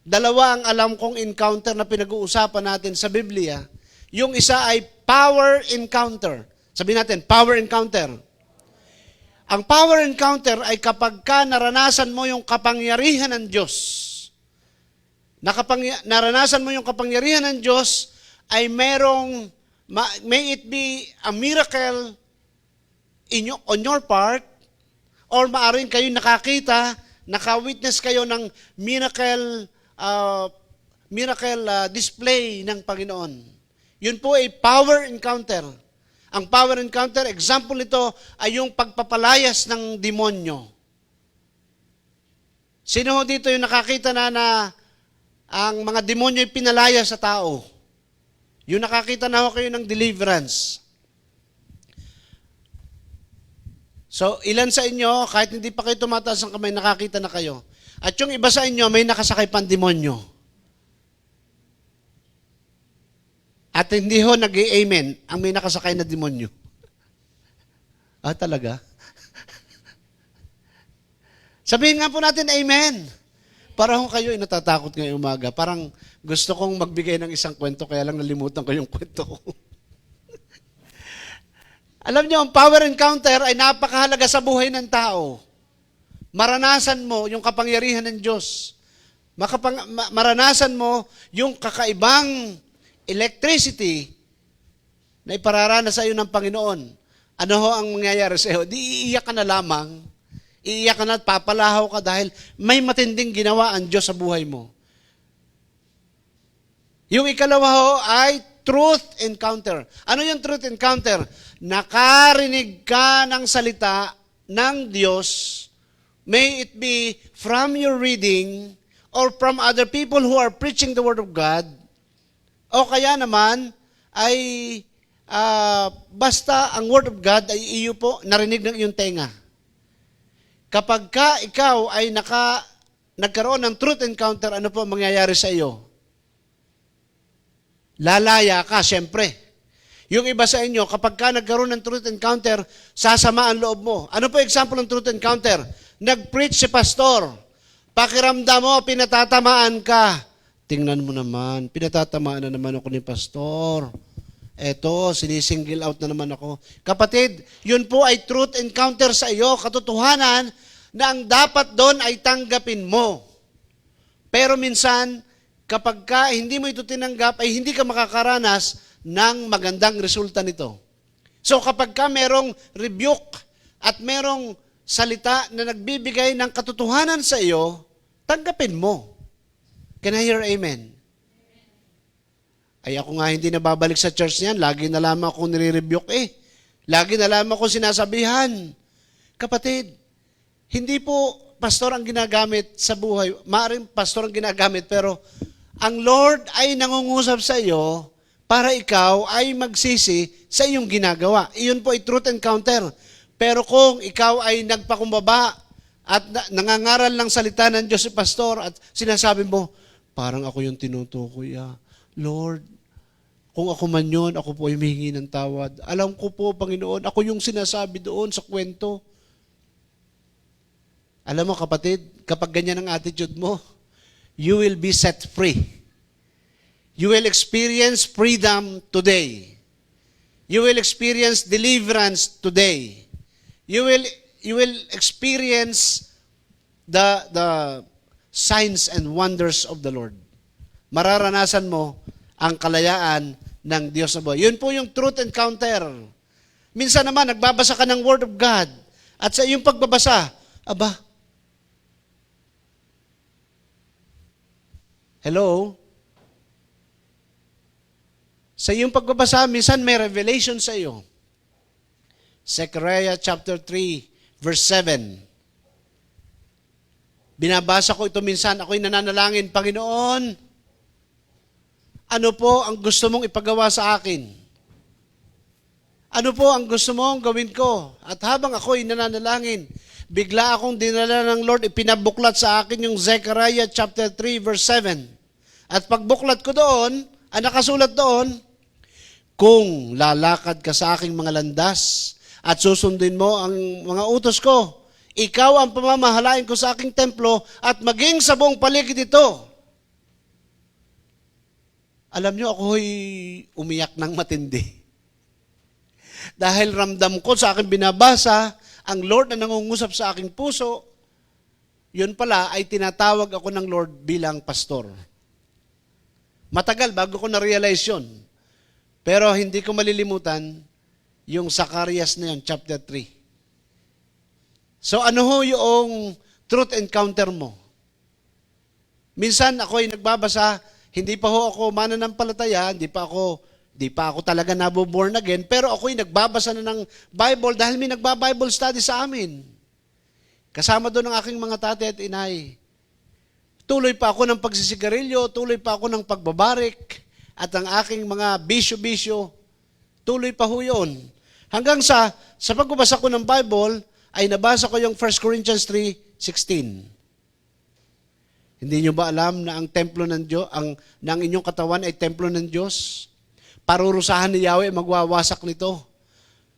Dalawa ang alam kong encounter na pinag-uusapan natin sa Biblia. Yung isa ay power encounter. Sabihin natin, power encounter. Ang power encounter ay kapag ka naranasan mo yung kapangyarihan ng Diyos. Naranasan mo yung kapangyarihan ng Diyos ay may it be a miracle on your part, or maaaring kayo nakakita, naka-witness kayo ng miracle display ng Panginoon. Yun po ay power encounter. Ang power encounter, example nito ay yung pagpapalayas ng demonyo. Sino ho dito yung nakakita na ang mga demonyo ay pinalaya sa tao? Yung nakakita na ho kayo ng deliverance. So, ilan sa inyo, kahit hindi pa kayo tumataas ang kamay, nakakita na kayo. At yung iba sa inyo, may nakasakay pang demonyo. At hindi ho nag-amen ang may nakasakay na demonyo. Talaga? Sabihin nga po natin, amen. Para ho kayo natatakot ngayong umaga. Parang gusto kong magbigay ng isang kwento, kaya lang nalimutan ko yung kwento ko. Alam niyo, ang power encounter ay napakahalaga sa buhay ng tao. Maranasan mo yung kapangyarihan ng Diyos. Maranasan mo yung kakaibang electricity na ipararanas sa iyo ng Panginoon. Ano ho ang mangyayari sa iyo? Di iiyak ka na lamang. Iiyak ka na at papalahaw ka dahil may matinding ginawa ang Diyos sa buhay mo. Yung ikalawa ho ay truth encounter. Ano yung truth encounter? Nakarinig ka ng salita ng Diyos, may it be from your reading or from other people who are preaching the Word of God, o kaya naman ay basta ang Word of God ay iyo po narinig ng iyong tenga. Kapag ka ikaw ay nagkaroon ng truth encounter, ano po mangyayari sa iyo? Lalaya ka, siyempre. Yung iba sa inyo, kapag ka nagkaroon ng truth encounter, sasama ang loob mo. Ano po example ng truth encounter? Nag-preach si pastor. Pakiramdam mo, pinatatamaan ka. Tingnan mo naman, pinatatamaan na naman ako ni pastor. Eto, sinisingle out na naman ako. Kapatid, yun po ay truth encounter sa iyo, katotohanan na ang dapat doon ay tanggapin mo. Pero minsan, kapag ka hindi mo ito tinanggap, ay hindi ka makakaranas ng magandang resulta nito. So kapag ka merong rebuke at merong salita na nagbibigay ng katotohanan sa iyo, tanggapin mo. Can I hear amen? Ay ako nga hindi nababalik sa church niyan. Lagi na lamang ako nire-rebuke Lagi na lamang ako sinasabihan. Kapatid, hindi po pastor ang ginagamit sa buhay. Maaaring pastor ang ginagamit, pero ang Lord ay nangungusap sa iyo para ikaw ay magsisi sa iyong ginagawa. Iyon po ay truth encounter. Pero kung ikaw ay nagpakumbaba at nangangaral ng salita ng Diyos si pastor at sinasabi mo, parang ako yung tinutukoy. Lord, kung ako man yun, ako po ay humihingi ng tawad. Alam ko po, Panginoon, ako yung sinasabi doon sa kwento. Alam mo kapatid, kapag ganyan ang attitude mo, you will be set free. You will experience freedom today. You will experience deliverance today. You will experience the signs and wonders of the Lord. Mararanasan mo ang kalayaan ng Diyos na buhay. Yun po yung truth encounter. Minsan naman, nagbabasa ka ng Word of God. At sa iyong pagbabasa, hello? Sa iyong pagbabasa, minsan may revelation sa iyo. Zechariah chapter 3, verse 7. Binabasa ko ito minsan, ako'y nananalangin, Panginoon, ano po ang gusto mong ipagawa sa akin? Ano po ang gusto mong gawin ko? At habang ako'y nananalangin, bigla akong dinala ng Lord, ipinabuklat sa akin yung Zechariah chapter 3, verse 7. At pagbuklat ko doon, ang nakasulat doon, kung lalakad ka sa aking mga landas at susundin mo ang mga utos ko, ikaw ang pamamahalain ko sa aking templo at maging sa buong paligid ito. Alam niyo, ako'y umiyak ng matindi. Dahil ramdam ko sa aking binabasa, ang Lord na nangungusap sa aking puso, yun pala ay tinatawag ako ng Lord bilang pastor. Matagal bago ko na-realize yun. Pero hindi ko malilimutan yung Zacarias na yun, chapter 3. So ano ho yung truth encounter mo? Minsan ako ay nagbabasa, hindi pa ho ako mananampalataya, hindi pa ako talaga naboborn again, pero ako ay nagbabasa na ng Bible dahil may nagba-Bible study sa amin. Kasama doon ang aking mga tatay at inay. Tuloy pa ako ng pagsisigarilyo, tuloy pa ako ng pagbabarik, at ang aking mga bisyo-bisyo, tuloy pa ho yun. Hanggang sa pagbabasa ko ng Bible, ay nabasa ko yung 1 Corinthians 3:16. Hindi nyo ba alam na ang templo ng Diyos, ng inyong katawan ay templo ng Diyos? Parurusahan ni Yahweh, magwawasak nito.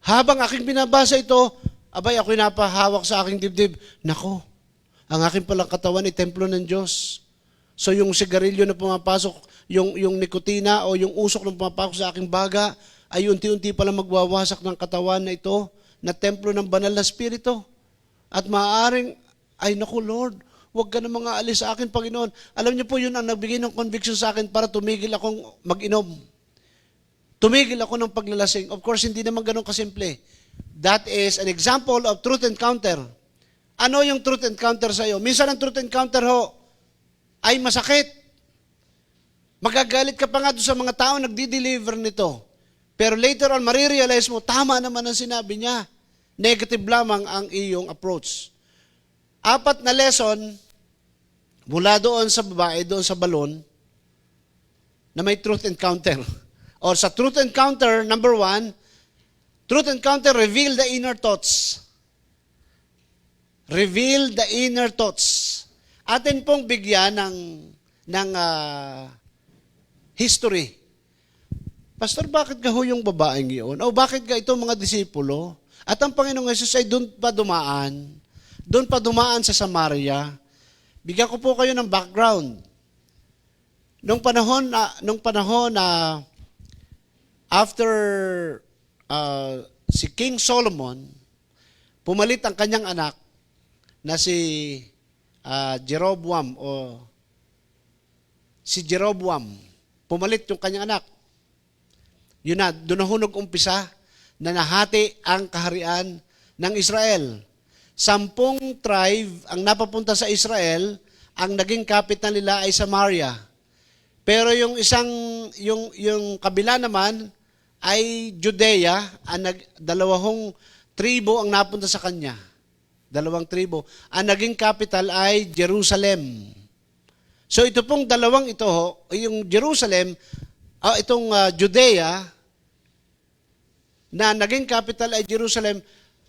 Habang aking binabasa ito, ako'y napahawak sa aking dibdib. Nako, ang aking palang katawan ay templo ng Diyos. So yung sigarilyo na pumapasok, yung nikotina o yung usok na pumapasok sa aking baga, ay unti-unti palang magwawasak ng katawan na ito, na templo ng banal na spirito. At maaaring, ay naku Lord, huwag ka na mga alis sa akin, Panginoon. Alam niyo po, yun ang nagbigay ng conviction sa akin para tumigil akong mag-inom. Tumigil ako ng paglalasing. Of course, hindi naman ganun kasimple. That is an example of truth encounter. Ano yung truth encounter sa iyo? Minsan ang truth encounter ho, ay masakit. Magagalit ka pa nga doon sa mga tao nagdi-deliver nito. Pero later on, marirealize mo, tama naman ang sinabi niya. Negative lamang ang iyong approach. 4 na lesson mula doon sa babae, doon sa balon, na may truth encounter. Or sa truth encounter, number 1, truth encounter, reveal the inner thoughts. Reveal the inner thoughts. Atin pong bigyan ng history. Pastor, bakit ka ho yung babaeng iyon? O bakit ka itong mga disipulo? At ang Panginoong Yesus ay doon pa dumaan. Doon pa dumaan sa Samaria. Bigyan ko po kayo ng background. Nung panahon na after si King Solomon, pumalit ang kanyang anak na si Jeroboam o si Jeroboam. Pumalit yung kanyang anak. Yun na, doon na hunog umpisa na nahati ang kaharian ng Israel. 10 tribe ang napapunta sa Israel, ang naging capital nila ay Samaria. Pero yung kabila naman ay Judea, ang 2 tribo ang napunta sa kanya. 2 tribo. Ang naging capital ay Jerusalem. So ito pong dalawang ito, yung Jerusalem, itong Judea, na naging capital ay Jerusalem,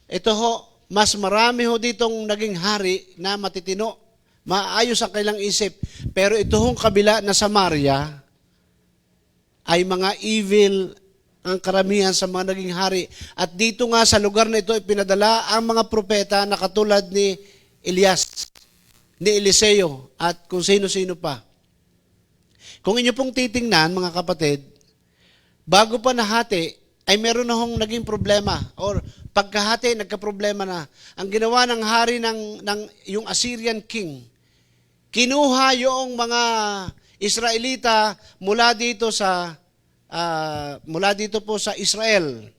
ito ho, mas marami ho ditong naging hari na matitino. Maayos ang kailang isip. Pero ito hong kabila na Samaria, ay mga evil ang karamihan sa mga naging hari. At dito nga sa lugar na ito, ipinadala ang mga propeta na katulad ni Elias, ni Eliseo, at kung sino-sino pa. Kung inyo pong titingnan, mga kapatid, bago pa nahati, ay meron na hong naging problema. Or pagkahati, nagka-problema na. Ang ginawa ng hari ng yung Assyrian king, kinuha yung mga Israelita mula dito po sa Israel.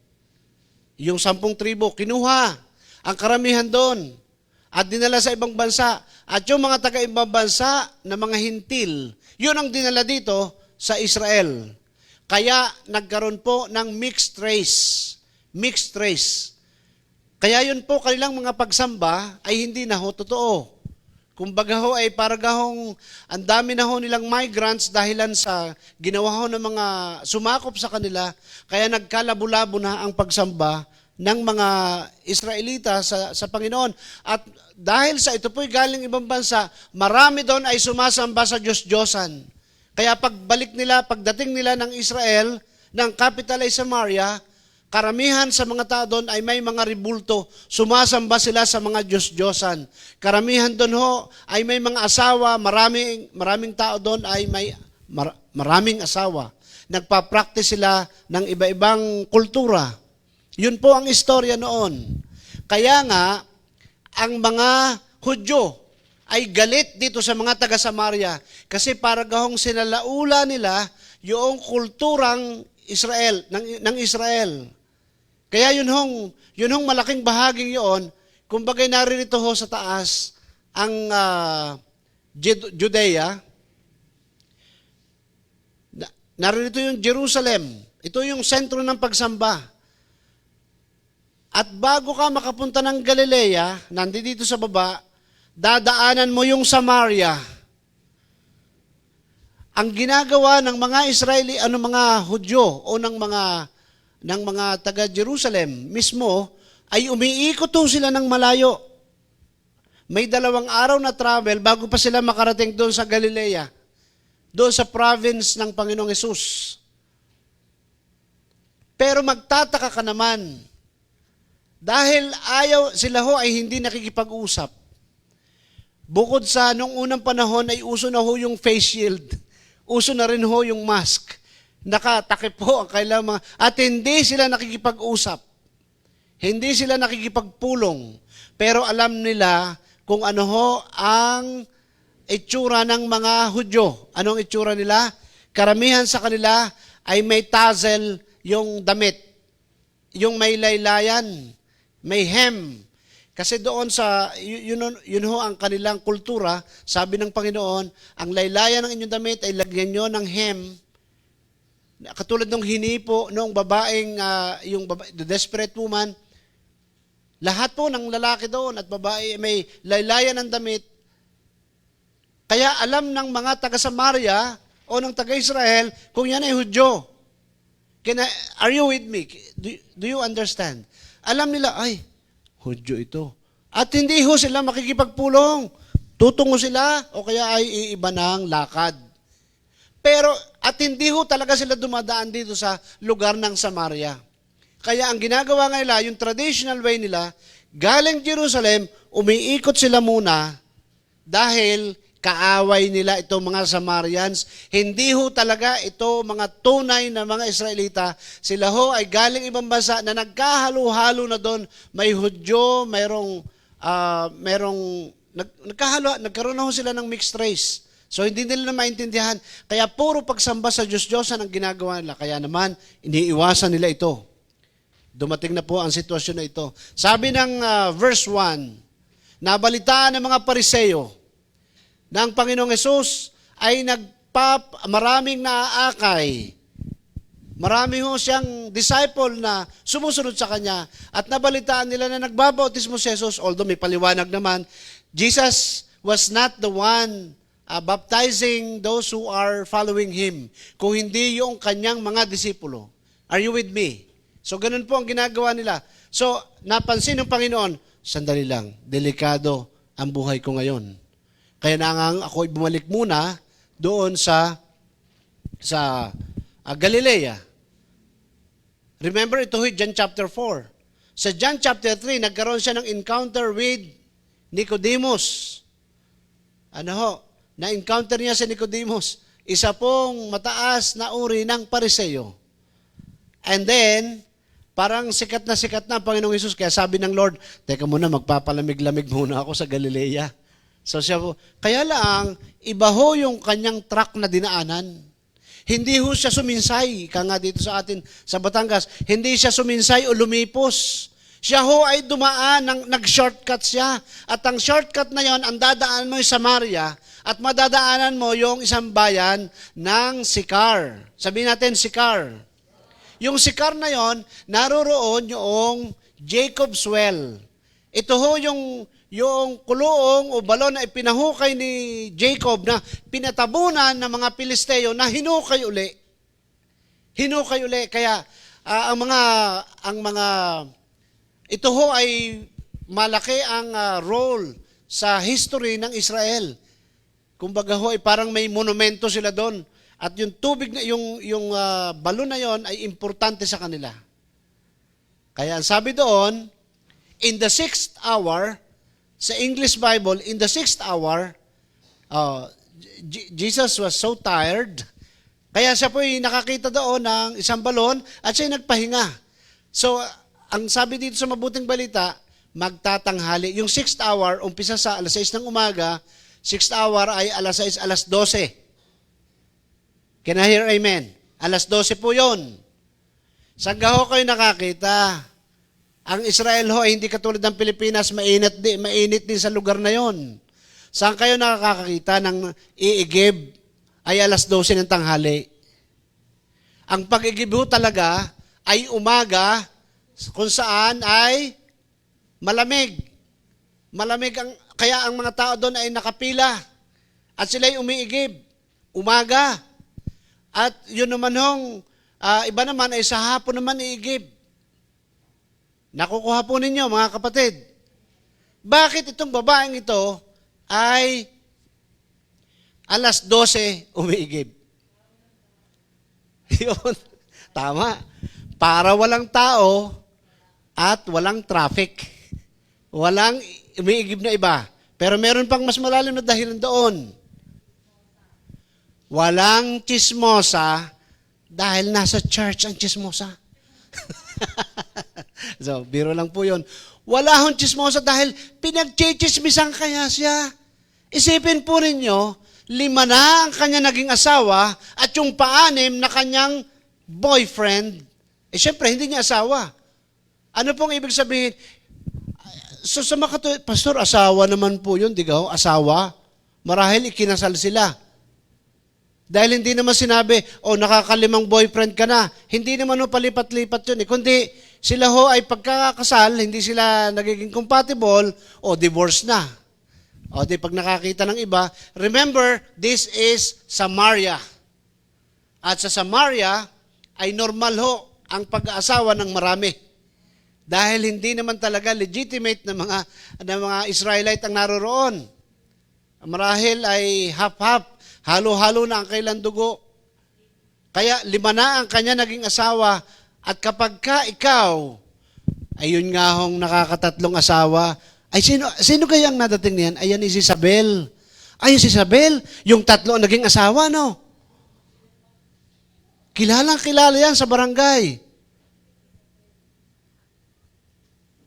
Yung 10 tribo, kinuha ang karamihan doon at dinala sa ibang bansa. At yung mga taga-ibang bansa na mga hintil, yun ang dinala dito sa Israel. Kaya nagkaroon po ng mixed race. Mixed race. Kaya yun po kanilang mga pagsamba ay hindi na ho totoo. Kumbaga ho ay paragahong ang dami na ho nilang migrants dahilan sa ginawa ho ng mga sumakop sa kanila, kaya nagkalabo-labo na ang pagsamba ng mga Israelita sa Panginoon. At dahil sa ito po'y galing ibang bansa, marami doon ay sumasamba sa Diyos-Diyosan. Kaya pagdating nila ng Israel, ng capital ay Samaria, karamihan sa mga tao doon ay may mga ribulto. Sumasamba sila sa mga Diyos-Diyosan. Karamihan doon ho ay may mga asawa. Maraming tao doon ay may maraming asawa. Nagpa-practice sila ng iba-ibang kultura. Yun po ang istorya noon. Kaya nga, ang mga Hudyo ay galit dito sa mga taga-Samaria kasi paragahong sinalaula nila yung kulturang Israel, ng Israel. Kaya yun hong malaking bahaging yun, kumbaga naririto ho sa taas ang Judea, naririto yung Jerusalem, ito yung sentro ng pagsamba. At bago ka makapunta ng Galilea, nandito sa baba, dadaanan mo yung Samaria. Ang ginagawa ng mga mga Hudyo o ng mga taga Jerusalem mismo ay umiikot sila ng malayo. May 2 araw na travel bago pa sila makarating doon sa Galilea, doon sa province ng Panginoong Hesus. Pero magtataka ka naman, dahil sila ho ay hindi nakikipag-usap. Bukod sa nung unang panahon ay uso na ho yung face shield. Uso na rin ho yung mask. Nakatakip ho ang kailang mga, at hindi sila nakikipag-usap. Hindi sila nakikipagpulong. Pero alam nila kung ano ho ang itsura ng mga Hudyo. Anong itsura nila? Karamihan sa kanila ay may tassel yung damit. Yung may laylayan, may hem. Kasi doon yun ho ang kanilang kultura, sabi ng Panginoon, ang laylayan ng inyong damit ay lagyan nyo ng hem. Katulad ng hinipo, noong babaeng, the desperate woman, lahat po ng lalaki doon at babae may laylayan ng damit. Kaya alam ng mga taga-Samaria o ng taga-Israel kung yan ay Hudyo. Are you with me? Do you understand? Alam nila, ay, Hudyo ito. At hindi ho sila makikipagpulong. Tutungo sila o kaya ay iiba ng lakad. Pero, at hindi ho talaga sila dumadaan dito sa lugar ng Samaria. Kaya ang ginagawa nga nila, yung traditional way nila, galing Jerusalem, umiikot sila muna dahil kaaway nila itong mga Samarians. Hindi ho talaga ito mga tunay na mga Israelita. Sila ho ay galing ibang bansa na nagkahalo-halo na doon. May Hudyo, nagkaroon na ho sila ng mixed race. So hindi nila na maintindihan. Kaya puro pagsamba sa Diyos-Diyosan ang ginagawa nila. Kaya naman, iniiwasan nila ito. Dumating na po ang sitwasyon na ito. Sabi ng verse 1, nabalitaan ng mga Pariseo na ang Panginoong Hesus ay maraming naaakay. Marami ho siyang disciple na sumusunod sa Kanya at nabalitaan nila na nagbabautismo si Jesus, although may paliwanag naman, Jesus was not the one baptizing those who are following Him, kung hindi yung kanyang mga disipulo. Are you with me? So, ganun po ang ginagawa nila. So, napansin ng Panginoon, sandali lang, delikado ang buhay ko ngayon. Kaya ako'y bumalik muna doon sa Galilea. Remember, ito John chapter 4. Sa John chapter 3, nagkaroon siya ng encounter with Nicodemus. Na-encounter niya si Nicodemus. Isa pong mataas na uri ng Pariseo. And then, parang sikat na ang Panginoong Hesus. Kaya sabi ng Lord, teka muna, magpapalamig-lamig muna ako sa Galilea. So siya po, kaya lang, iba ho yung kanyang track na dinaanan. Hindi ho siya suminsay, ka nga dito sa atin sa Batangas, hindi siya suminsay o lumipos. Siya ho ay dumaan, nag-shortcut siya. At ang shortcut na yon, ang dadaanan mo yung Samaria, at madadaanan mo yung isang bayan ng Sychar. Sabihin natin, Sychar. Yung Sychar na yon, naroroon yung Jacob's Well. Ito ho yung kuluong o balon na ipinahukay ni Jacob na pinatabunan ng mga Pilisteo na hinukay uli. Hinukay uli. Kaya ito ho ay malaki ang role sa history ng Israel. Kumbaga ho ay parang may monumento sila doon. At yung tubig na yung balon na yon ay importante sa kanila. Kaya ang sabi doon, in the 6th hour, sa English Bible, in the 6th hour, Jesus was so tired, kaya siya po'y nakakita doon ng isang balon at siya'y nagpahinga. So, ang sabi dito sa Mabuting Balita, magtatanghali. Yung 6th hour, umpisa sa alas 6 ng umaga, 6th hour ay alas 6, alas 12. Can I hear amen? Alas 12 po yun. Saan ho kayo nakakita? Ang Israel ho ay hindi katulad ng Pilipinas, mainit din sa lugar na yon. Saan kayo nakakakita ng iigib ay alas 12 ng tanghali? Ang pag-igib ho talaga ay umaga kung saan ay malamig. Kaya ang mga tao doon ay nakapila at sila'y umiigib. Umaga. At yun naman iba naman ay sa hapon naman iigib. Nakukuha po ninyo, mga kapatid. Bakit itong babaeng ito ay alas 12 umiigib? Yun. Tama. Para walang tao at walang traffic. Walang umiigib na iba. Pero meron pang mas malalim na dahilan doon. Walang chismosa dahil nasa church ang chismosa. So, biro lang po yun. Wala hong chismosa dahil pinagchichismisan kaya siya. Isipin po ninyo, 5 na ang kanya naging asawa at yung 6 na kanyang boyfriend. Siyempre, hindi niya asawa. Ano pong ibig sabihin? So, sa Pastor, asawa naman po yun, di ba? Asawa. Marahil ikinasal sila. Dahil hindi naman sinabi, nakakalimang boyfriend ka na. Hindi naman palipat-lipat yun. Kundi sila ho ay pagkakasal, hindi sila nagiging compatible, divorce na. Pag nakakita ng iba, remember, this is Samaria. At sa Samaria, ay normal ho ang pag-aasawa ng marami. Dahil hindi naman talaga legitimate na mga Israelite ang naroroon. Marahil ay half-half. Halo-halo na ang kailang dugo. Kaya 5 na ang kanya naging asawa. At kapag ikaw, ayun nga hong nakakatatlong asawa, ay sino kaya ang nadating niyan? Ayan si Isabel. Ay, si Isabel, yung 3 ang naging asawa, no? Kilalang-kilala yan sa barangay.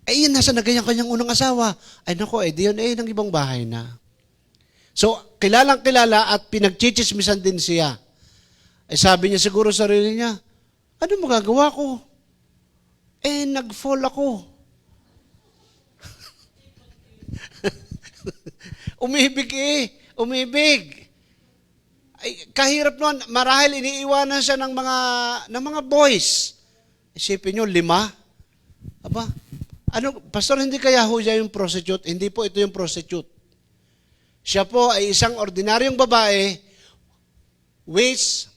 Ay, yun, nasa nagayang kanyang unang asawa. Ay, naku, diyon ng ibang bahay na. So, kilalang-kilala at pinagchichismisan din siya. Ay sabi niya siguro sa sarili niya, ano magagawa ko? Nag-fall ako. Umibig. Ay, kahirap nun. Marahil iniiwanan siya ng mga boys. Isipin niyo, 5. Pastor, hindi kaya ho siya yung prostitute? Hindi po ito yung prostitute. Siya po ay isang ordinaryong babae which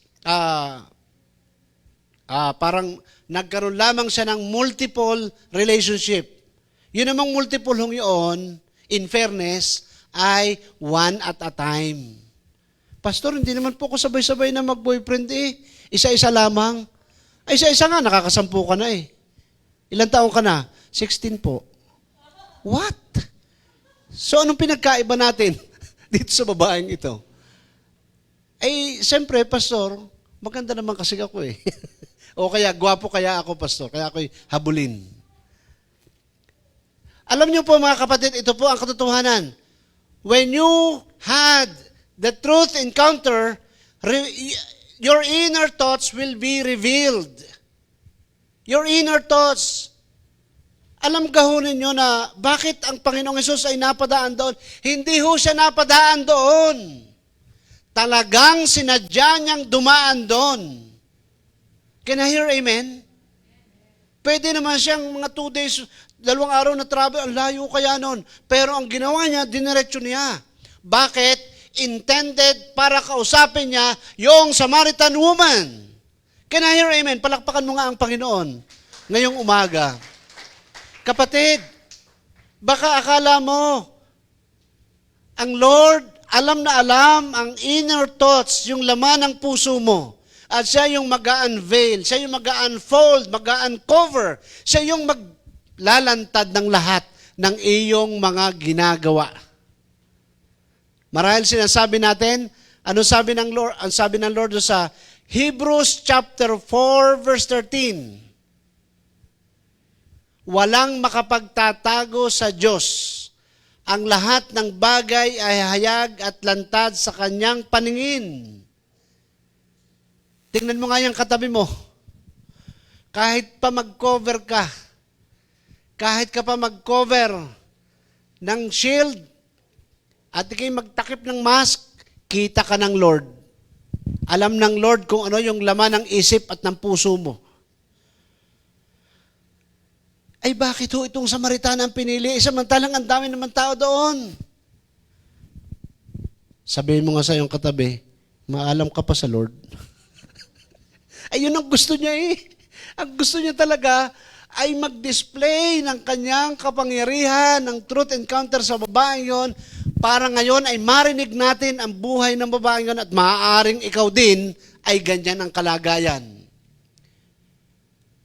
parang nagkaroon lamang siya ng multiple relationship. Yun namang multiple hong yun, in fairness, ay one at a time. Pastor, hindi naman po ako sabay-sabay na mag-boyfriend eh. Isa-isa lamang. Ay, isa-isa nga, nakakasampu ka na eh. Ilang taong ka na? 16 po. What? So, anong pinagkaiba natin dito sa babaeng ito? Eh, siyempre, pastor, maganda naman kasi ako eh. O kaya, gwapo kaya ako, pastor. Kaya ako'y habulin. Alam niyo po, mga kapatid, ito po ang katotohanan. When you had the truth encounter, your inner thoughts will be revealed. Your inner thoughts. Alam gahunin nyo na bakit ang Panginoong Hesus ay napadaan doon? Hindi ho siya napadaan doon. Talagang sinadya niyang dumaan doon. Can I hear amen? Pwede naman siyang mga 2 days, 2 araw na travel, ang layo kaya noon. Pero ang ginawa niya, diniretso niya. Bakit? Intended para kausapin niya yung Samaritan woman. Can I hear amen? Palakpakan mo nga ang Panginoon ngayong umaga. Kapatid, baka akala mo, ang Lord, alam na alam ang inner thoughts, yung laman ng puso mo. At siya yung mag-unveil, siya yung mag-unfold, mag-uncover, siya yung maglalantad ng lahat ng iyong mga ginagawa. Marahil sinasabi natin, ano sabi ng Lord? Ang sabi ng Lord sa Hebrews chapter 4 verse 13. Walang makapagtatago sa Diyos. Ang lahat ng bagay ay hayag at lantad sa kanyang paningin. Tingnan mo nga yung katabi mo. Kahit pa mag-cover ka, kahit ka pa mag-cover ng shield, at ikay magtakip ng mask, kita ka ng Lord. Alam ng Lord kung ano yung laman ng isip at ng puso mo. Ay bakit ho itong Samaritana ang pinili? Samantalang ang dami naman tao doon. Sabihin mo nga sa iyong katabi, maalam ka pa sa Lord. Ay yun ang gusto niya eh. Ang gusto niya talaga ay mag-display ng kanyang kapangyarihan, ng truth encounter sa babaeng yon, para ngayon ay marinig natin ang buhay ng babaeng yon at maaaring ikaw din ay ganyan ang kalagayan.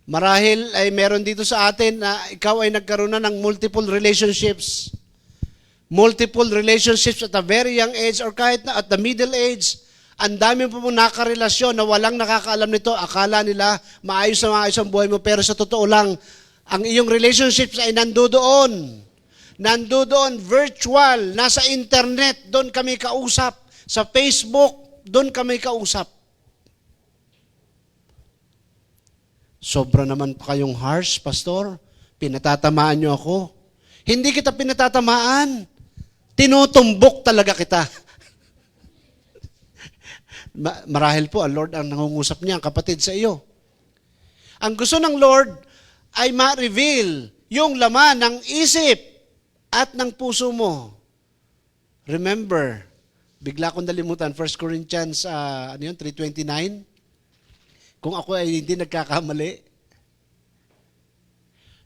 Marahil ay meron dito sa atin na ikaw ay nagkaroon na ng multiple relationships. Multiple relationships at a very young age or kahit na at the middle age. Ang dami po mong nakarelasyon na walang nakakaalam nito. Akala nila maayos na maayos ang buhay mo. Pero sa totoo lang, ang iyong relationships ay nandoon. Nandoon virtual, nasa internet, doon kami kausap. Sa Facebook, doon kami kausap. Sobra naman pa kayong harsh, pastor. Pinatatamaan niyo ako. Hindi kita pinatatamaan. Tinutumbok talaga kita. Marahil po, ang Lord ang nangungusap niya, ang kapatid sa iyo. Ang gusto ng Lord ay ma-reveal yung laman ng isip at ng puso mo. Remember, bigla kong nalimutan, 1 Corinthians 3:29. Kung ako ay hindi nagkakamali,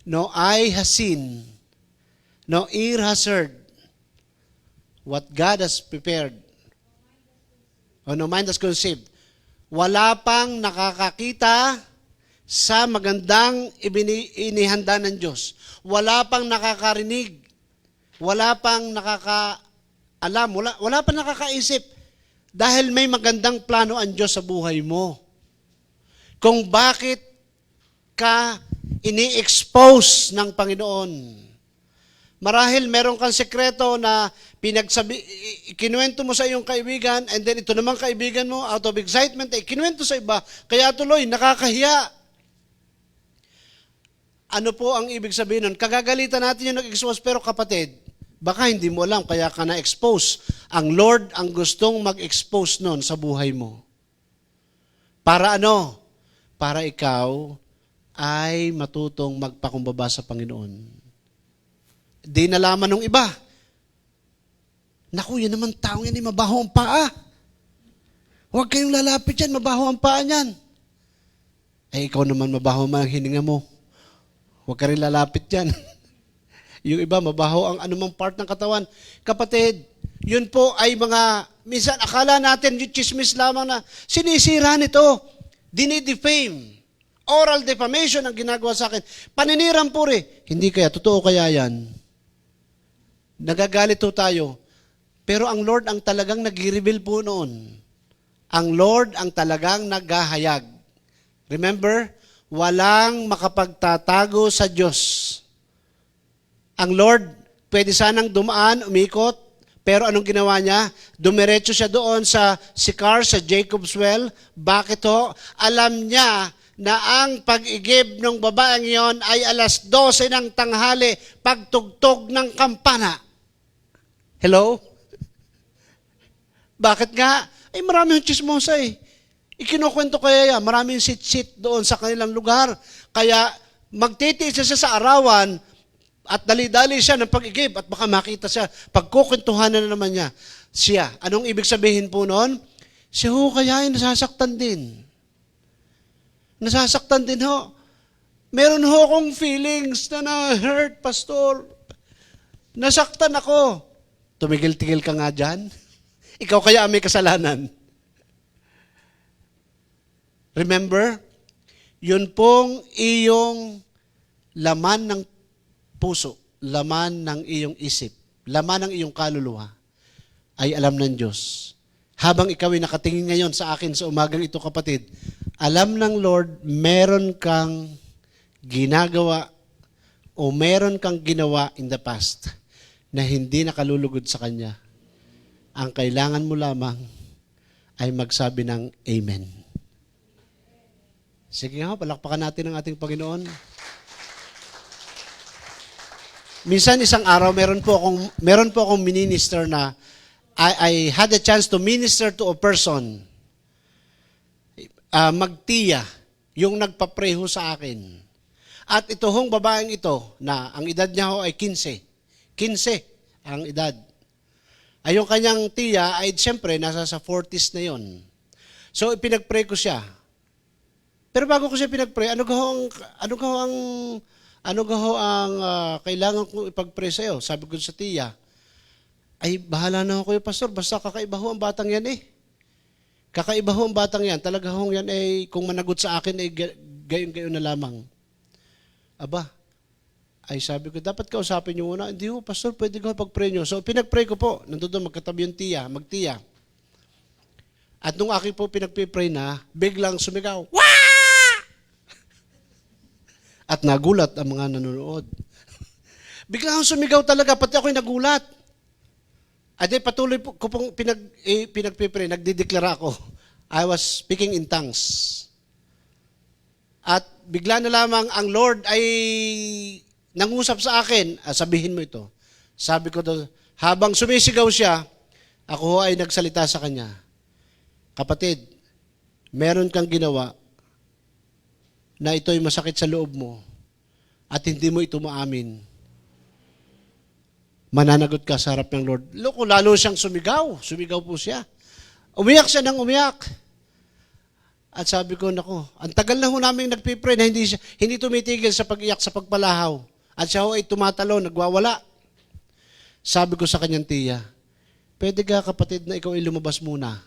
no eye has seen, no ear has heard, what God has prepared, or no mind has conceived. Wala pang nakakakita sa magandang inihanda ng Diyos. Wala pang nakakarinig. Wala pang nakakaalam. Wala pang nakakaisip. Dahil may magandang plano ang Diyos sa buhay mo. Kung bakit ka ini-expose ng Panginoon. Marahil meron kang sekreto na kinuwento mo sa iyong kaibigan, and then ito naman kaibigan mo, out of excitement, kinuwento sa iba, kaya tuloy, nakakahiya. Ano po ang ibig sabihin nun? Kagagalitan natin yung nag-expose, pero kapatid, baka hindi mo alam, kaya ka na-expose. Ang Lord ang gustong mag-expose nun sa buhay mo. Para ano? Para ikaw ay matutong magpakumbaba sa Panginoon. Di nalaman ng iba. Naku, yan naman taong yan, mabaho ang paa. Huwag kayong lalapit yan, mabaho ang paa niyan. Ay, ikaw naman, mabaho man ang hininga mo. Huwag ka rin lalapit yan. Yung iba, mabaho ang anumang part ng katawan. Kapatid, yun po ay minsan akala natin yung chismis lamang na sinisira nito. Dinidefame. Oral defamation ang ginagawa sa akin. Paninirang puri. Hindi kaya, totoo kaya yan? Nagagalit po tayo. Pero ang Lord ang talagang nag-reveal po noon. Ang Lord ang talagang naghahayag. Remember, walang makapagtatago sa Diyos. Ang Lord, pwede sanang dumaan, umikot, pero anong ginawa niya? Dumiretso siya doon sa Sychar, sa Jacob's Well. Bakit ho? Alam niya na ang pag-igib ng babaeng iyon ay 12:00 ng tanghali, pagtugtog ng kampana. Hello? Bakit nga? Ay marami yung chismosa eh. Ikinukwento kaya yan, maraming sit-sit doon sa kanilang lugar. Kaya magtitiis siya sa arawan at dali-dali siya ng pag-igib at baka makita siya. Pagkukwentuhanan na naman niya, siya. Anong ibig sabihin po noon? Siya ho kaya ay nasasaktan din. Nasasaktan din ho. Meron ho akong feelings na na-hurt, pastor. Nasaktan ako. Tumigil-tigil ka nga dyan. Ikaw kaya may kasalanan. Remember, yun pong iyong laman ng puso, laman ng iyong isip, laman ng iyong kaluluwa, ay alam ng Diyos. Habang ikaw ay nakatingin ngayon sa akin sa umagang ito, kapatid, alam ng Lord, meron kang ginagawa o meron kang ginawa in the past na hindi nakalulugod sa Kanya. Ang kailangan mo lamang ay magsabi ng Amen. Sige nga, palakpakan natin ang ating Panginoon. Minsan isang araw, meron po akong minister na I had a chance to minister to a person. Magtiya, yung nagpapreho sa akin. At ito hong babaeng ito, na ang edad niya ho ay 15. 15 ang edad. Ay yung kanyang tiya ay siyempre nasa sa 40s na yon. So ipinagpray ko siya. Pero bago ko siya pinagpray, ano gaho ang kailangan kong ipagpray sa iyo? Sabi ko sa tiya, ay bahala na ako kayo, pastor, basta kakaiba ho ang batang yan eh. Kakaiba ho ang batang yan. Talaga ho yan ay kung managot sa akin ay gayon-gayon na lamang. Aba, ay sabi ko, dapat kausapin niyo muna. Hindi ho, pastor, pwede ko pag-pray niyo. So pinagpray ko po, nandun magkatabi yung tiya, magtiya. At nung aking po pinagpipray na, biglang sumigaw, "Wah!" At nagulat ang mga nanonood. Biglang sumigaw talaga, pati ako'y nagulat. Ade patuloy ko pong pinagpipray, nagdideklara ako. I was speaking in tongues. At bigla na lamang ang Lord ay nangusap sa akin, sabihin mo ito. Sabi ko daw, habang sumisigaw siya, ako ay nagsalita sa kanya. Kapatid, meron kang ginawa na ito'y masakit sa loob mo at hindi mo ito maamin. Mananagot ka sa harap ng Lord. Lalo siyang sumigaw. Sumigaw po siya. Umiyak siya ng umiyak. At sabi ko, nako, ang tagal na ho namin nagpipray na hindi tumitigil sa pag-iyak, sa pagpalahaw. At siya ho ay tumatalo, nagwawala. Sabi ko sa kanyang tiya, pwede ka kapatid na ikaw ay lumabas muna.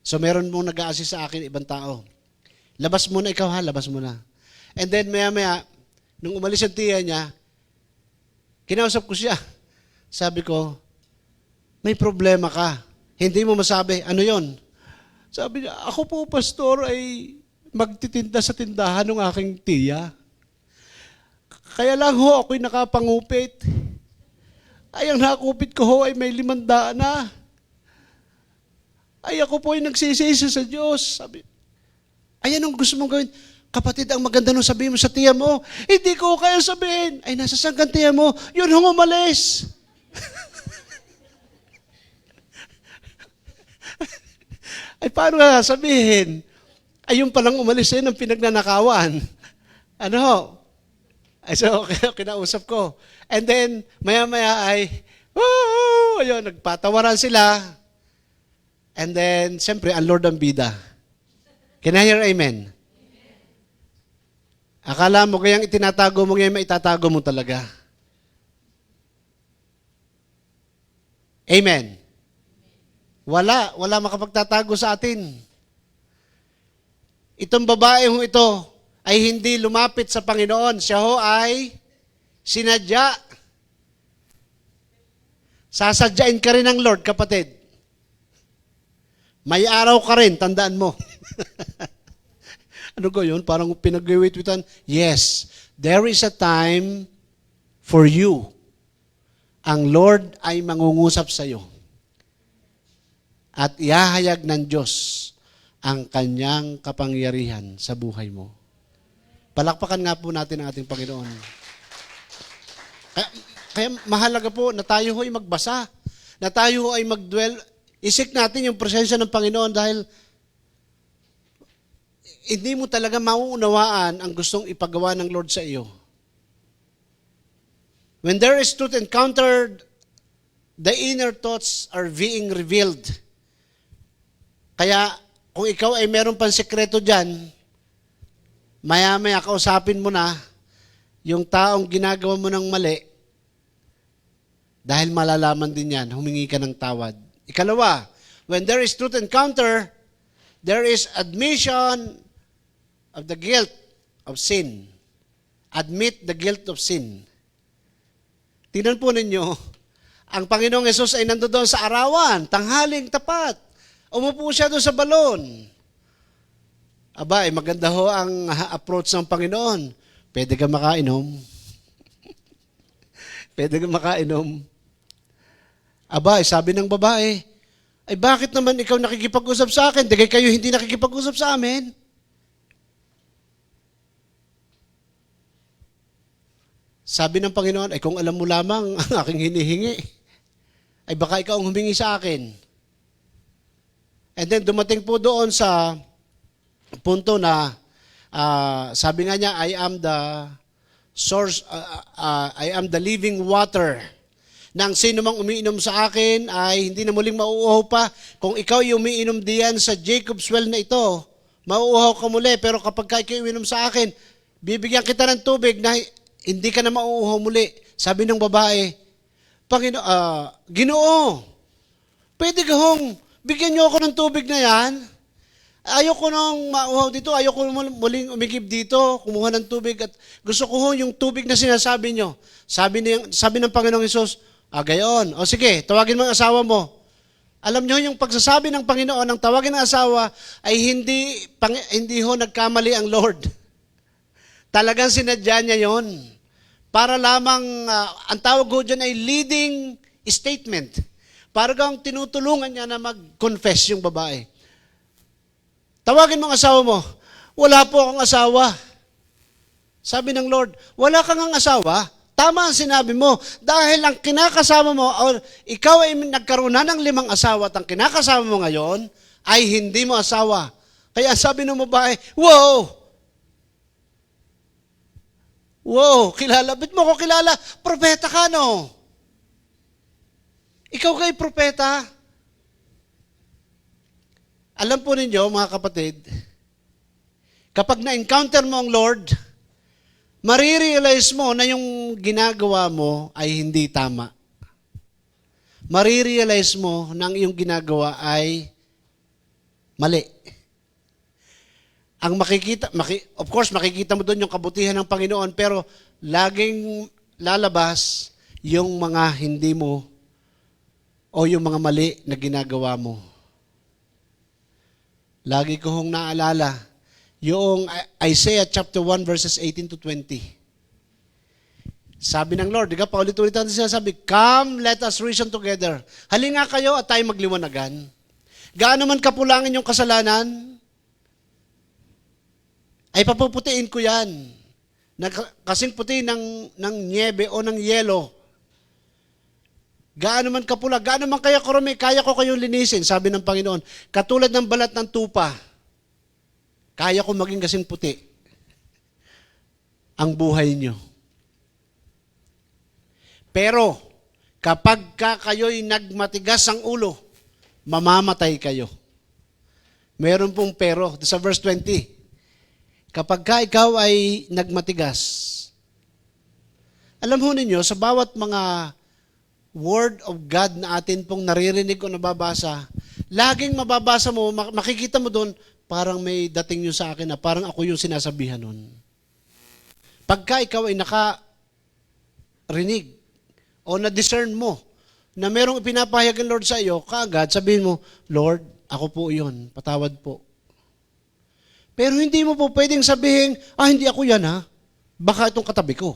So meron mong nag-a-assist sa akin, ibang tao. Labas muna ikaw ha, labas muna. And then maya-maya, nung umalis ang tiya niya, kinausap ko siya. Sabi ko, may problema ka. Hindi mo masabi, ano yon? Sabi niya, ako po pastor ay magtitinda sa tindahan ng aking tiya. Kaya lang ho, ako'y nakapangupit. Ay, ang nakupit ko ho ay may 500 na. Ay, ako po ay nagsisisa sa Diyos. Sabi, ay, anong gusto mong gawin? Kapatid, ang maganda nung sabihin mo sa tiya mo, hindi ko kaya sabihin. Ay, nasa sangkan tiya mo, yun hong umalis. Ay, paano nga sabihin? Ay, yung palang umalis yun ang pinagnanakawan. Ano ho? Ay, so, kinausap ko. And then, maya-maya ay, Oh, ayun, nagpatawaran sila. And then, siyempre, ang Lord ang bida. Can I hear amen? Akala mo kayang itinatago mo ngayon, maitatago mo talaga. Amen. Wala makapagtatago sa atin. Itong babae ho ito ay hindi lumapit sa Panginoon. Siya ho ay sinadya. Sasadyain ka rin ng Lord, kapatid. May araw ka rin, tandaan mo. Ano ko yun? Parang pinag-wait-witan. Yes, there is a time for you. Ang Lord ay mangungusap sa iyo. At ihahayag ng Diyos ang kanyang kapangyarihan sa buhay mo. Palakpakan nga po natin ang ating Panginoon. Kaya mahalaga po na tayo ho ay magbasa, na tayo ho ay mag-dwell. Isik natin yung presensya ng Panginoon dahil hindi mo talaga mauunawaan ang gustong ipagawa ng Lord sa iyo. When there is truth encountered, the inner thoughts are being revealed. Kaya kung ikaw ay meron pang sekreto dyan, maya-maya kausapin mo na yung taong ginagawa mo ng mali, dahil malalaman din yan, humingi ka ng tawad. Ikalawa, when there is truth encounter, there is admission of the guilt of sin. Admit the guilt of sin. Tingnan po ninyo, ang Panginoong Yesus ay nandoon sa arawan, tanghaling tapat. Umupo siya doon sa balon. Aba, maganda ho ang approach ng Panginoon. Pwede ka makainom. Pwede ka makainom. Aba, sabi ng babae, ay bakit naman ikaw nakikipag-usap sa akin? Di kayo hindi nakikipag-usap sa amin? Sabi ng Panginoon, ay kung alam mo lamang ang aking hinihingi, ay baka ikaw ang humingi sa akin. And then dumating po doon sa punto na sabi nga niya, I am the source, I am the living water. Nang sino mang umiinom sa akin ay hindi na muling mauuhaw pa. Kung ikaw ay umiinom diyan sa Jacob's well na ito, mauuhaw ka muli. Pero kapag ikaw umiinom sa akin, bibigyan kita ng tubig na hindi ka na mauuhaw muli. Sabi ng babae, Ginoo, pwede ka hong bigyan niyo ako ng tubig na yan? Ayoko nang mauhaw dito, ayoko muling umigib dito, kumuha ng tubig at gusto ko yung tubig na sinasabi niyo. Sabi ng Panginoong Hesus, gayon. O sige, tawagin mo ang asawa mo. Alam niyo yung pagsasabi ng Panginoon, ang tawagin ng asawa ay hindi ho nagkamali ang Lord. Talagang sinadya niya yon. Para lamang, ang tawag ho dyan ay leading statement. Para kang tinutulungan niya na mag-confess yung babae. Tawagin mo ang asawa mo. Wala po akong asawa. Sabi ng Lord, wala kang ang asawa? Tama ang sinabi mo. Dahil ang kinakasama mo, or ikaw ay nagkaroon na ng 5 asawa at ang kinakasama mo ngayon ay hindi mo asawa. Kaya sabi ng babae, wow! Wow, kilala. Ba't mo ko kilala? Propeta ka, no? Ikaw kay propeta? Alam po ninyo, mga kapatid, kapag na-encounter mo ang Lord, marirealize mo na yung ginagawa mo ay hindi tama. Marirealize mo na ang iyong ginagawa ay mali. Ang of course, makikita mo doon yung kabutihan ng Panginoon, pero laging lalabas yung mga hindi mo o yung mga mali na ginagawa mo. Lagi ko hong naalala yung Isaiah chapter 1 verses 18 to 20. Sabi ng Lord, paulit-ulit natin sinasabi, come, let us reason together. Halina kayo at tayo magliwanagan. Gaano man kapulangin yung kasalanan, ay papuputiin ko yan. Kasing puti ng niebe o ng yelo. Gaano man kapula, gaano man kaya karumi, kaya ko kayong linisin, sabi ng Panginoon. Katulad ng balat ng tupa, kaya ko maging kasing puti ang buhay nyo. Pero, Kapag kayo'y nagmatigas ang ulo, mamamatay kayo. Meron pong pero. Sa verse 20. Kapag ikaw ay nagmatigas, alam ho ninyo, sa bawat mga Word of God na atin pong naririnig o nababasa, laging mababasa mo, makikita mo doon, parang may dating nyo sa akin na parang ako yung sinasabihan nun. Pagka ikaw ay nakarinig o na-discern mo na merong pinapahayag ng Lord sa iyo, kaagad sabihin mo, Lord, ako po yun, patawad po. Pero hindi mo po pwedeng sabihin, hindi ako yan ha, baka itong katabi ko.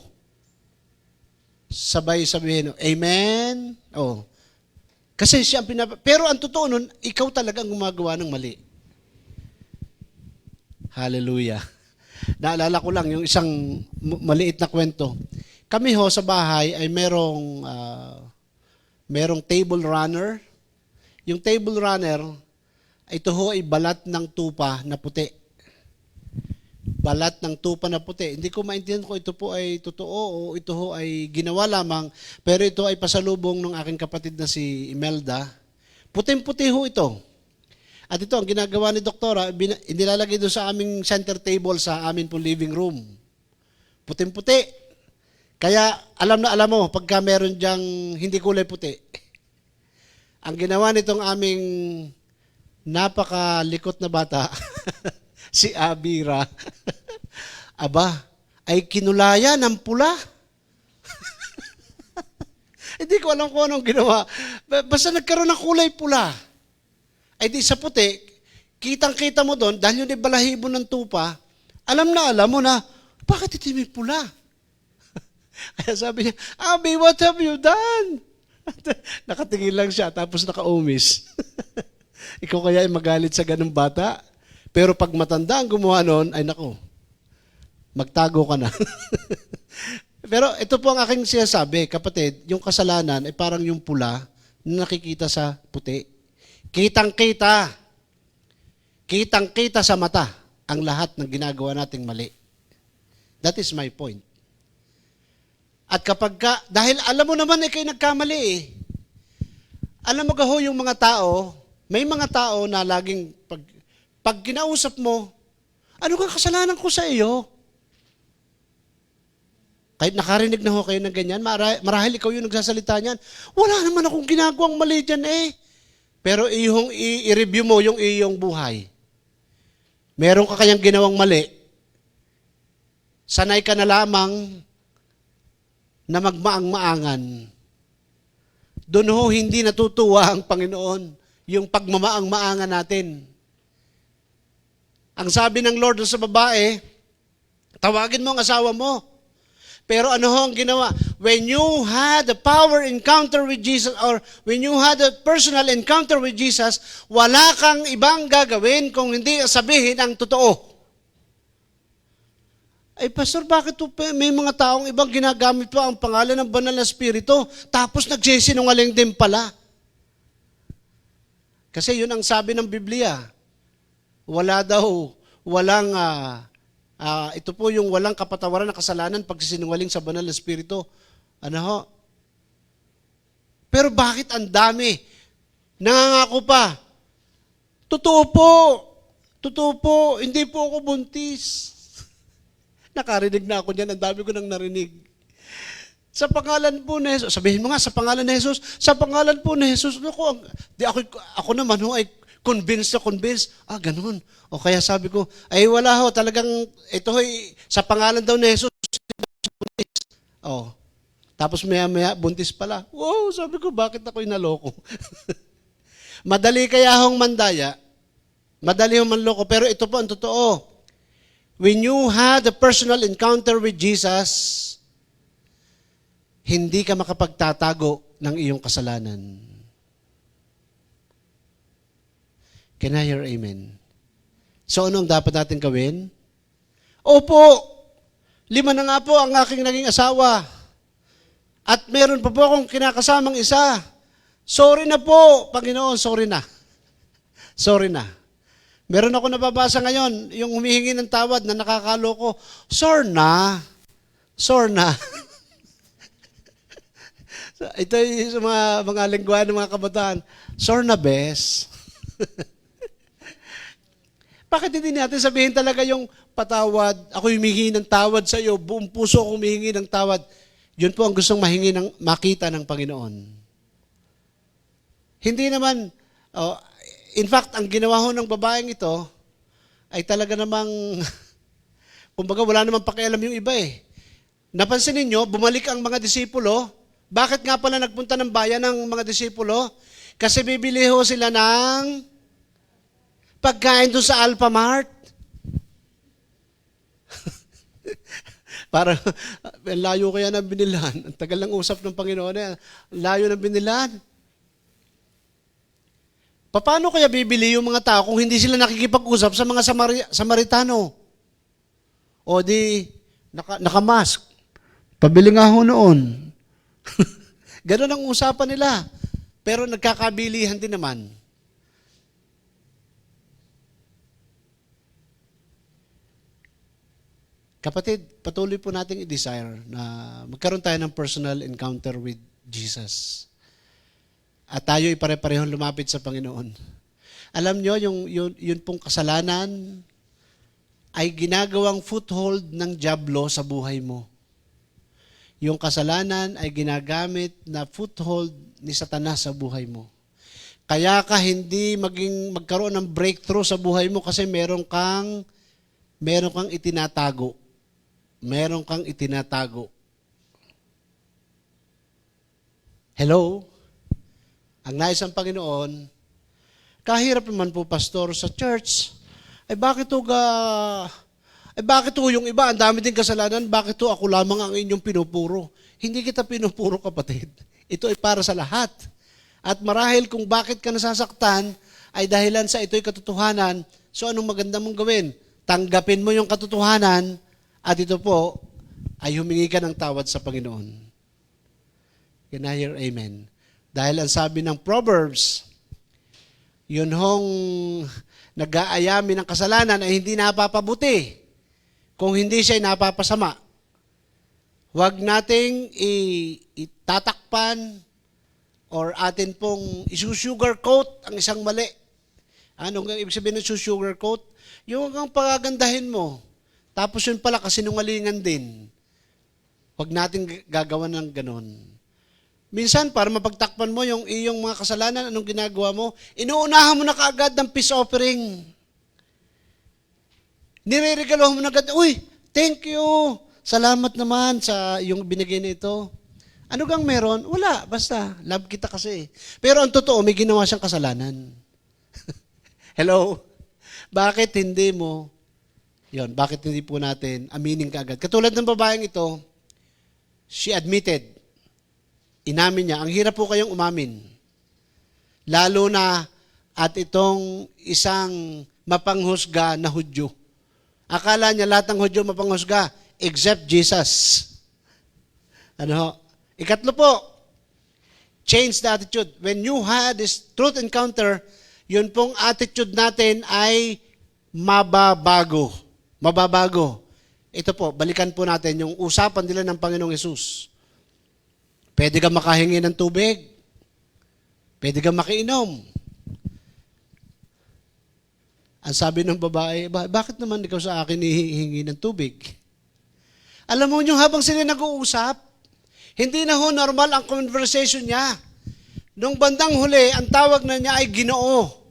Sabay sabihin, Amen? Oh. Kasi siya ang pero ang totoo nun, ikaw talaga ang gumagawa ng mali. Hallelujah. Naalala ko lang yung isang maliit na kwento. Kami ho sa bahay ay merong table runner. Yung table runner, ito ho ay balat ng tupa na puti. Balat ng tupa na puti. Hindi ko maintindihan kung ito po ay totoo o ito ho ay ginawa lamang, pero ito ay pasalubong ng aking kapatid na si Imelda. Puting-puti ho ito. At ito, ang ginagawa ni Doktora, inilalagay doon sa aming center table sa amin po living room. Puting-puti. Kaya alam na alam mo, pagka meron diyang hindi kulay puti, ang ginawa nitong aming napakalikot na bata, si Abira, aba, ay kinulaya ng pula. Hindi ko alam kung anong ginawa. Basta nagkaroon ng kulay pula. Ay di sa puti, kitang-kita mo doon, dahil yun ay balahibo ng tupa, alam mo na, bakit ito may pula? Kaya sabi niya, Abi, what have you done? Nakatingin lang siya, tapos nakaumis. Ikaw kaya ay magalit sa ganung bata? Pero pag matanda ang gumawa noon, ay nako, magtago ka na. Pero ito po ang aking sinasabi, kapatid, yung kasalanan ay parang yung pula na nakikita sa puti. Kitang-kita sa mata ang lahat ng ginagawa nating mali. That is my point. At kapag dahil alam mo naman kayo nagkamali eh. Alam mo gaho yung mga tao, may mga tao na laging pag kinausap mo, ano kang kasalanan ko sa iyo? Kahit nakarinig na ho kayo ng ganyan, marahil ikaw yung nagsasalita niyan, wala naman akong ginagawang mali dyan eh. Pero i-review mo yung iyong buhay. Meron ka kayang ginawang mali, sanay ka na lamang na magmaang-maangan. Doon ho hindi natutuwa ang Panginoon, yung pagmamaang-maangan natin. Ang sabi ng Lord sa babae, tawagin mo ang asawa mo. Pero ano ho ang ginawa? When you had a power encounter with Jesus or when you had a personal encounter with Jesus, wala kang ibang gagawin kung hindi sabihin ang totoo. Ay, Pastor, bakit may mga taong ibang ginagamit pa ang pangalan ng Banal na Espiritu tapos nagsisinungaling din pala? Kasi yun ang sabi ng Biblia. Ito po yung walang kapatawaran na kasalanan pagsisinungaling sa Banal na Espiritu. Ano ho? Pero bakit ang dami? Nangangako pa. Totoo po, hindi po ako buntis. Nakarinig na ako niyan, ang dami ko nang narinig. Sa pangalan po ni Jesus, sabihin mo nga, sa pangalan ni Jesus, sa pangalan po ni Jesus, ako naman ho ay convinced. Ganun. O kaya sabi ko, ay wala ho, talagang, ito ho'y, sa pangalan daw ni Jesus, buntis. O, tapos maya buntis pala. Wow, sabi ko, bakit ako'y naloko? Madali kaya hong mandaya, madali hong manloko, pero ito po ang totoo. When you had a personal encounter with Jesus, hindi ka makapagtatago ng iyong kasalanan. Can I hear amen? So anong dapat natin gawin? Opo, 5 na nga po ang aking naging asawa. At meron pa po akong kinakasamang isa. Sorry na po, Panginoon, sorry na. Sorry na. Meron ako nababasa ngayon, yung humihingi ng tawad na nakakaloko. Sorry na. Ito yung sa mga lingwahe ng mga kabataan. Sornabes. Bakit hindi natin sabihin talaga yung patawad, ako humihingi ng tawad sa iyo, buong puso ako humihingi ng tawad. Yun po ang gustong makita ng Panginoon. Hindi naman, in fact, ang ginawa ho ng babaeng ito, ay talaga namang, kumbaga wala namang pakialam yung iba eh. Napansin ninyo, bumalik ang mga disipulo. Bakit nga pala nagpunta ng bayan ng mga disipulo? Kasi bibili ho sila ng pagkain doon sa Alphamart. Para, layo kaya ng binilan. Ang tagal ng usap ng Panginoon na layo ng binilan. Paano kaya bibili yung mga tao kung hindi sila nakikipag-usap sa mga Samaritano? O di, nakamask. Pabili nga ho noon. Ganon ang usapan nila. Pero nagkakabilihan din naman. Kapatid, patuloy po nating i-desire na magkaroon tayo ng personal encounter with Jesus. At tayo ipare-parehong lumapit sa Panginoon. Alam nyo, yun pong kasalanan ay ginagawang foothold ng dyablo sa buhay mo. Yung kasalanan ay ginagamit na foothold ni Satanas sa buhay mo. Kaya ka hindi magkaroon ng breakthrough sa buhay mo kasi meron kang itinatago. Meron kang itinatago. Hello? Ang nais ng Panginoon, kahirap naman po, pastor, sa church, bakit yung iba, ang dami din kasalanan, bakit ako lamang ang inyong pinupuro? Hindi kita pinupuro, kapatid. Ito ay para sa lahat. At marahil kung bakit ka nasasaktan, ay dahilan sa ito'y katotohanan, so anong maganda mong gawin? Tanggapin mo yung katotohanan, at ito po, ay humingi ka ng tawad sa Panginoon. Can I hear amen? Dahil ang sabi ng Proverbs, yun hong nag-aayami ng kasalanan ay hindi napapabuti kung hindi siya napapasama. Huwag nating itatakpan or atin pong isusugarcoat ang isang mali. Anong ibig sabihin ng sugarcoat? Yung ang pagagandahin mo, tapos yun pala kasinungalingan din. Huwag natin gagawa ng ganon. Minsan, para mapagtakpan mo yung iyong mga kasalanan, anong ginagawa mo? Inuunahan mo na kaagad ng peace offering. Nireregalohan mo na agad, uy, thank you. Salamat naman sa yung binigay nito. Ano gang meron? Wala, basta, love kita kasi. Pero ang totoo, may ginawa siyang kasalanan. Hello? Bakit hindi mo? Yon, bakit hindi po natin aminin kaagad? Katulad ng babaeng ito, she admitted, inamin niya, ang hirap po kayong umamin. Lalo na at itong isang mapanghusga na Hudyo. Akala niya lahat ng Hudyo mapanghusga, except Jesus. Ikatlo po, change the attitude. When you had this truth encounter, yun pong attitude natin ay mababago. Mababago. Ito po, balikan po natin yung usapan nila ng Panginoong Hesus. Pwede kang makahingi ng tubig. Pwede kang makiinom. Ang sabi ng babae, bakit naman ikaw sa akin hihingi ng tubig? Alam mo nyo, habang sila nag-uusap, hindi na ho normal ang conversation niya. Nung bandang huli, ang tawag na niya ay Ginoo.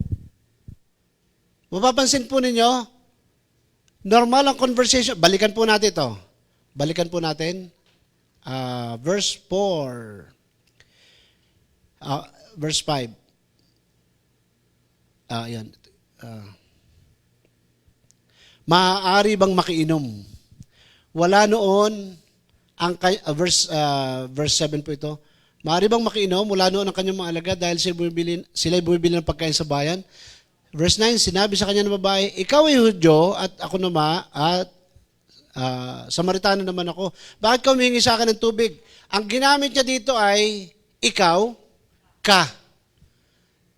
Mapapansin po ninyo, normal ang conversation. Balikan po natin ito. Balikan po natin. Verse 4. Verse 5. Yan. Maaari bang makiinom? Wala noon, verse 7 po ito, maaari bang makiinom? Wala noon ang kanyang mga alagad dahil sila'y bumibili ng pagkain sa bayan. Verse 9, sinabi sa kanya ng babae, ikaw ay Hudyo at ako naman, at Samaritano naman ako. Bakit ka humingi sa akin ng tubig? Ang ginamit niya dito ay, ikaw, ka.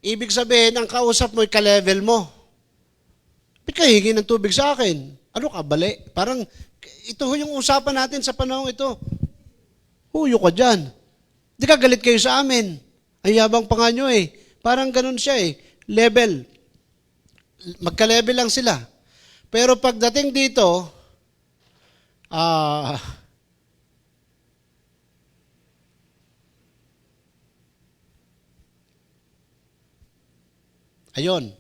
Ibig sabihin, ang kausap mo ay ka-level mo. Ba't ka hingi ng tubig sa akin? Ano ka, bali? Parang, ito yung usapan natin sa panahon ito. Huyo ka dyan. Di ka galit kayo sa amin. Ang yabang pa nga nyo eh. Parang ganun siya eh. Level. Magka-level lang sila. Pero pagdating dito, ayun.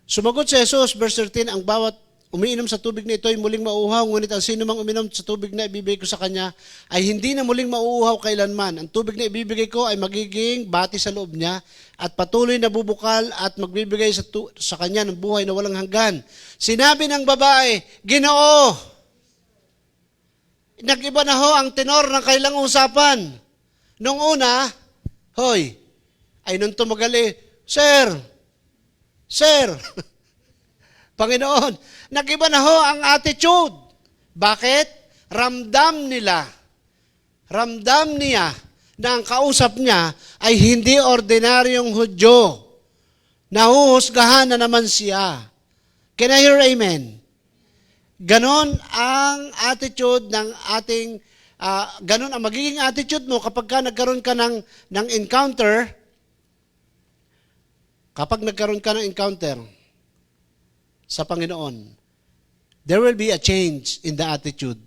Sumagot si Jesus, verse 13, ang bawat umiinom sa tubig na ito ay muling mauuhaw, ngunit ang sino mang uminom sa tubig na ibibigay ko sa kanya ay hindi na muling mauuhaw kailanman. Ang tubig na ibibigay ko ay magiging bati sa loob niya at patuloy na bubukal at magbibigay sa kanya ng buhay na walang hanggan. Sinabi ng babae, Ginoo, nag-iba na ho ang tenor ng kailang usapan. Nung una, hoy, ay nung tumagali, Sir, Panginoon, nag-iba na ho ang attitude. Bakit? Ramdam niya na ang kausap niya ay hindi ordinaryong Hudyo. Nahuhusgahan na naman siya. Can I hear amen? Ganon ang attitude ng ating, ganon ang magiging attitude mo kapag nagkaroon ka ng encounter. Kapag nagkaroon ka ng encounter sa Panginoon, there will be a change in the attitude.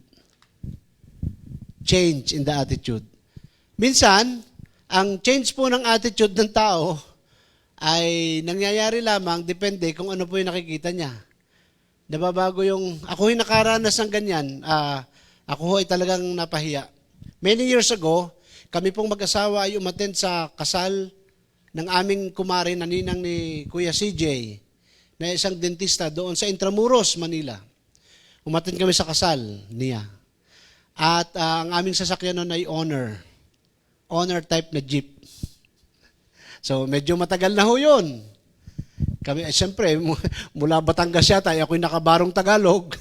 Change in the attitude. Minsan, ang change po ng attitude ng tao ay nangyayari lamang, depende kung ano po yung nakikita niya. Nababago ako yung nakaranas ng ganyan, ako ay talagang napahiya. Many years ago, kami pong mag-asawa ay umattend sa kasal ng aming kumare na ninang ni Kuya CJ, na isang dentista doon sa Intramuros, Manila. Umattend kami sa kasal niya. At ang aming sasakyan noon ay Honor type na jeep. So medyo matagal na ho yun. Kami, siyempre, mula Batangas yata, ako'y nakabarong Tagalog.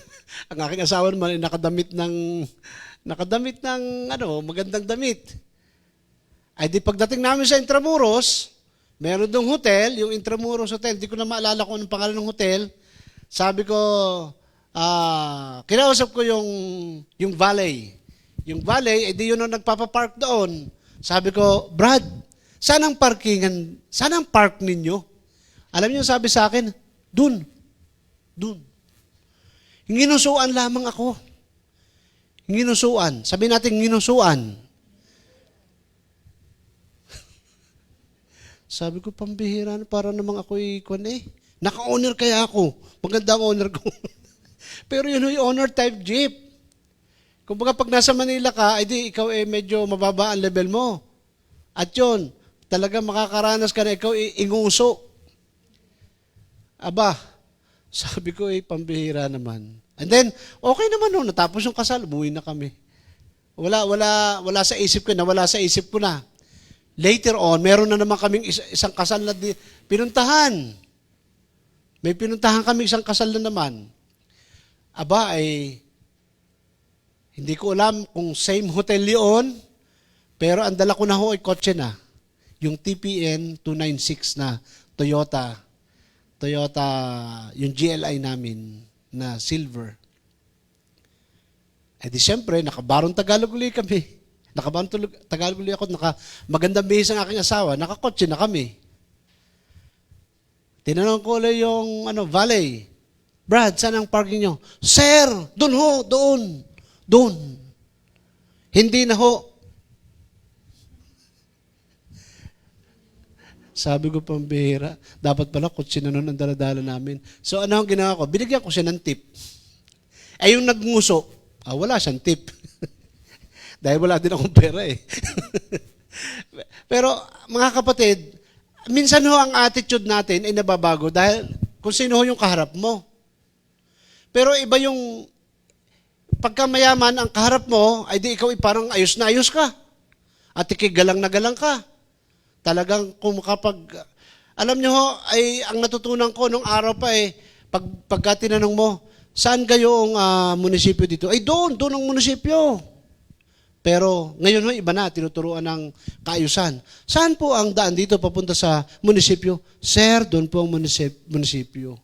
Ang aking asawa naman ay nakadamit ng magandang damit. Ay di pagdating namin sa Intramuros, meron dong hotel, yung Intramuros Hotel, di ko na maalala kung anong pangalan ng hotel. Sabi ko, kinausap ko yung valet. Yung valet, edi yun ang nagpapapark doon. Sabi ko, Brad, saan ang park ninyo? Alam niyo, sabi sa akin, dun. Nginusuan lamang ako. Nginusuan. Sabi natin, nginusuan. Sabi ko, pambihira, para namang ako'y naka-owner kaya ako. Maganda ang owner ko. Pero yun yung owner type jeep. Kung baga pag nasa Manila ka, edi ikaw medyo mababa ang level mo. At yun, talaga makakaranas ka na ikaw inguso. Aba, sabi ko pambihira naman. And then, okay naman no, natapos yung kasal, umuwi na kami. Wala sa isip ko, nawala sa isip ko na. Later on, meron na naman kaming isang kasal na pinuntahan. May pinuntahan kami isang kasal na naman. Aba, hindi ko alam kung same hotel yun, pero ang dala ko na ho ay kotse na. Yung TPN 296 na Toyota, yung GLI namin na silver. Di siyempre, nakabarong Tagalog ulit kami. Tagalog ulit ako, magandang bihis ang aking asawa, nakakotse na kami. Tinanong ko ulit yung valet, Brad, saan ang parking nyo? Sir, doon. Hindi na ho. Sabi ko, pambihira, dapat pala kotse na noon ang daladala namin. So ano ang ginawa ko? Binigyan ko siya ng tip. Yung nagnguso, wala siyang tip. Dahil wala din akong pera Pero mga kapatid, minsan ho ang attitude natin ay nababago dahil kung sino ho yung kaharap mo. Pero iba yung pagka mayaman ang kaharap mo, ay di ikaw parang ayos na ayos ka. At ikigalang na galang ka. Talagang alam nyo ho, ay ang natutunan ko nung araw pa pagka tinanong mo, saan kayong munisipyo dito? Doon ang munisipyo. Pero ngayon ho, iba na, tinuturuan ng kaayusan. Saan po ang daan dito papunta sa munisipyo? Sir, doon po ang munisipyo.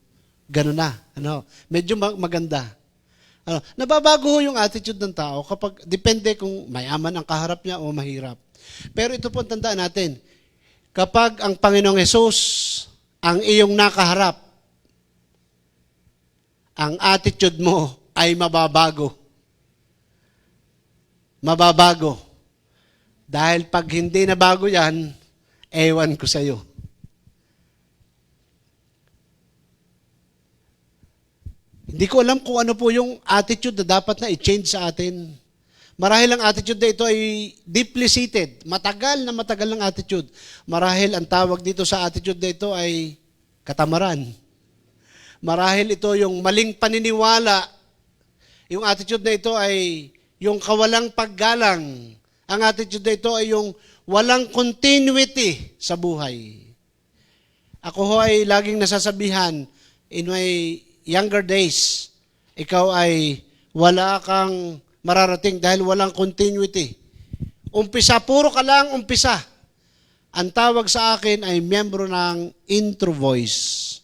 Ganun na. Medyo maganda. Nababago ho yung attitude ng tao kapag depende kung mayaman ang kaharap niya o mahirap. Pero ito po ang tandaan natin. Kapag ang Panginoong Hesus ang iyong nakaharap, ang attitude mo ay mababago. Mababago. Dahil pag hindi na bago yan, ewan ko sa iyo. Hindi ko alam kung ano po yung attitude na dapat na i-change sa atin. Marahil ang attitude na ito ay deeply seated. Matagal ng attitude. Marahil ang tawag dito sa attitude na ito ay katamaran. Marahil ito yung maling paniniwala. Yung attitude na ito ay yung kawalang paggalang. Ang attitude na ito ay yung walang continuity sa buhay. Ako ho ay laging nasasabihan in my younger days, ikaw ay wala kang mararating dahil walang continuity. Umpisa, puro ka lang umpisa. Ang tawag sa akin ay miyembro ng intro voice.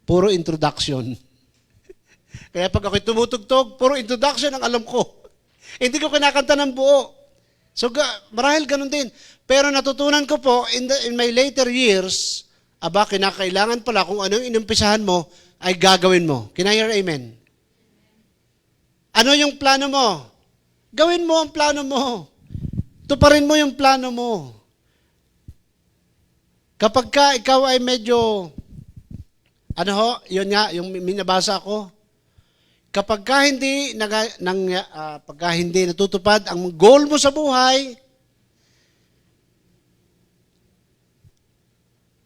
Puro introduction. Kaya pag ako'y tumutugtog, puro introduction ang alam ko. Hindi ko kinakanta ng buo. So, marahil ganun din. Pero natutunan ko po, in my later years, kinakailangan pala kung ano yung inumpisahan mo, ay gagawin mo. Can I hear amen? Ano yung plano mo? Gawin mo ang plano mo. Tuparin mo yung plano mo. Kapag ka ikaw ay medyo, yun nga, yung minabasa ko, pagka hindi natutupad ang goal mo sa buhay,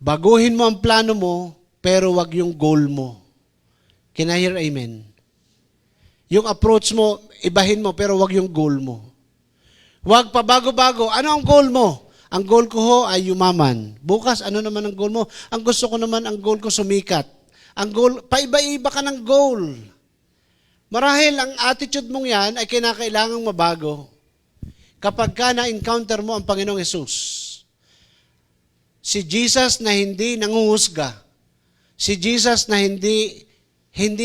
baguhin mo ang plano mo, pero wag yung goal mo. Can I hear amen? Yung approach mo, ibahin mo, pero wag yung goal mo. Wag pa bago-bago. Ano ang goal mo? Ang goal ko ho ay yumaman. Bukas, ano naman ang goal mo? Ang gusto ko naman, ang goal ko sumikat. Ang goal, paiba-iba ka ng goal. Marahil ang attitude mong yan ay kinakailangang mabago. Kapag ka na-encounter mo ang Panginoong Hesus, si Jesus na hindi nanguhusga, si Jesus na hindi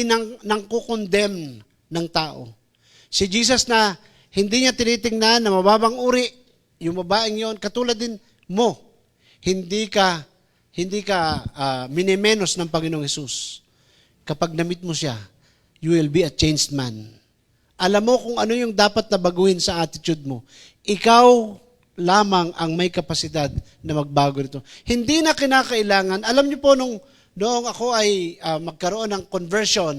nang kukondemn ng tao. Si Jesus na hindi niya tinitingnan na mababang uri, yung babaeng yon, katulad din mo, hindi ka minimenos ng Panginoong Hesus. Kapag na-meet mo siya, you will be a changed man. Alam mo kung ano yung dapat na baguhin sa attitude mo. Ikaw lamang ang may kapasidad na magbago nito. Hindi na kinakailangan, alam niyo po noong ako ay magkaroon ng conversion,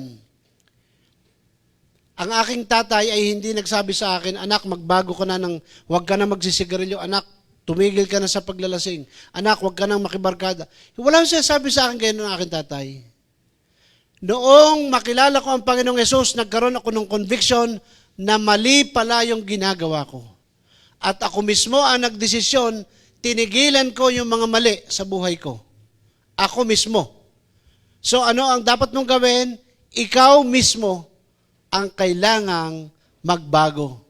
ang aking tatay ay hindi nagsabi sa akin, anak, magbago ka na huwag ka na magsisigarilyo, anak, tumigil ka na sa paglalasing, anak, huwag ka nang makibarkada. Wala siya sabi sa akin ganyan ng aking tatay. Noong makilala ko ang Panginoong Hesus, nagkaroon ako ng conviction na mali pala yung ginagawa ko. At ako mismo ang nagdesisyon, tinigilan ko yung mga mali sa buhay ko. Ako mismo. So ano ang dapat mong gawin? Ikaw mismo ang kailangang magbago.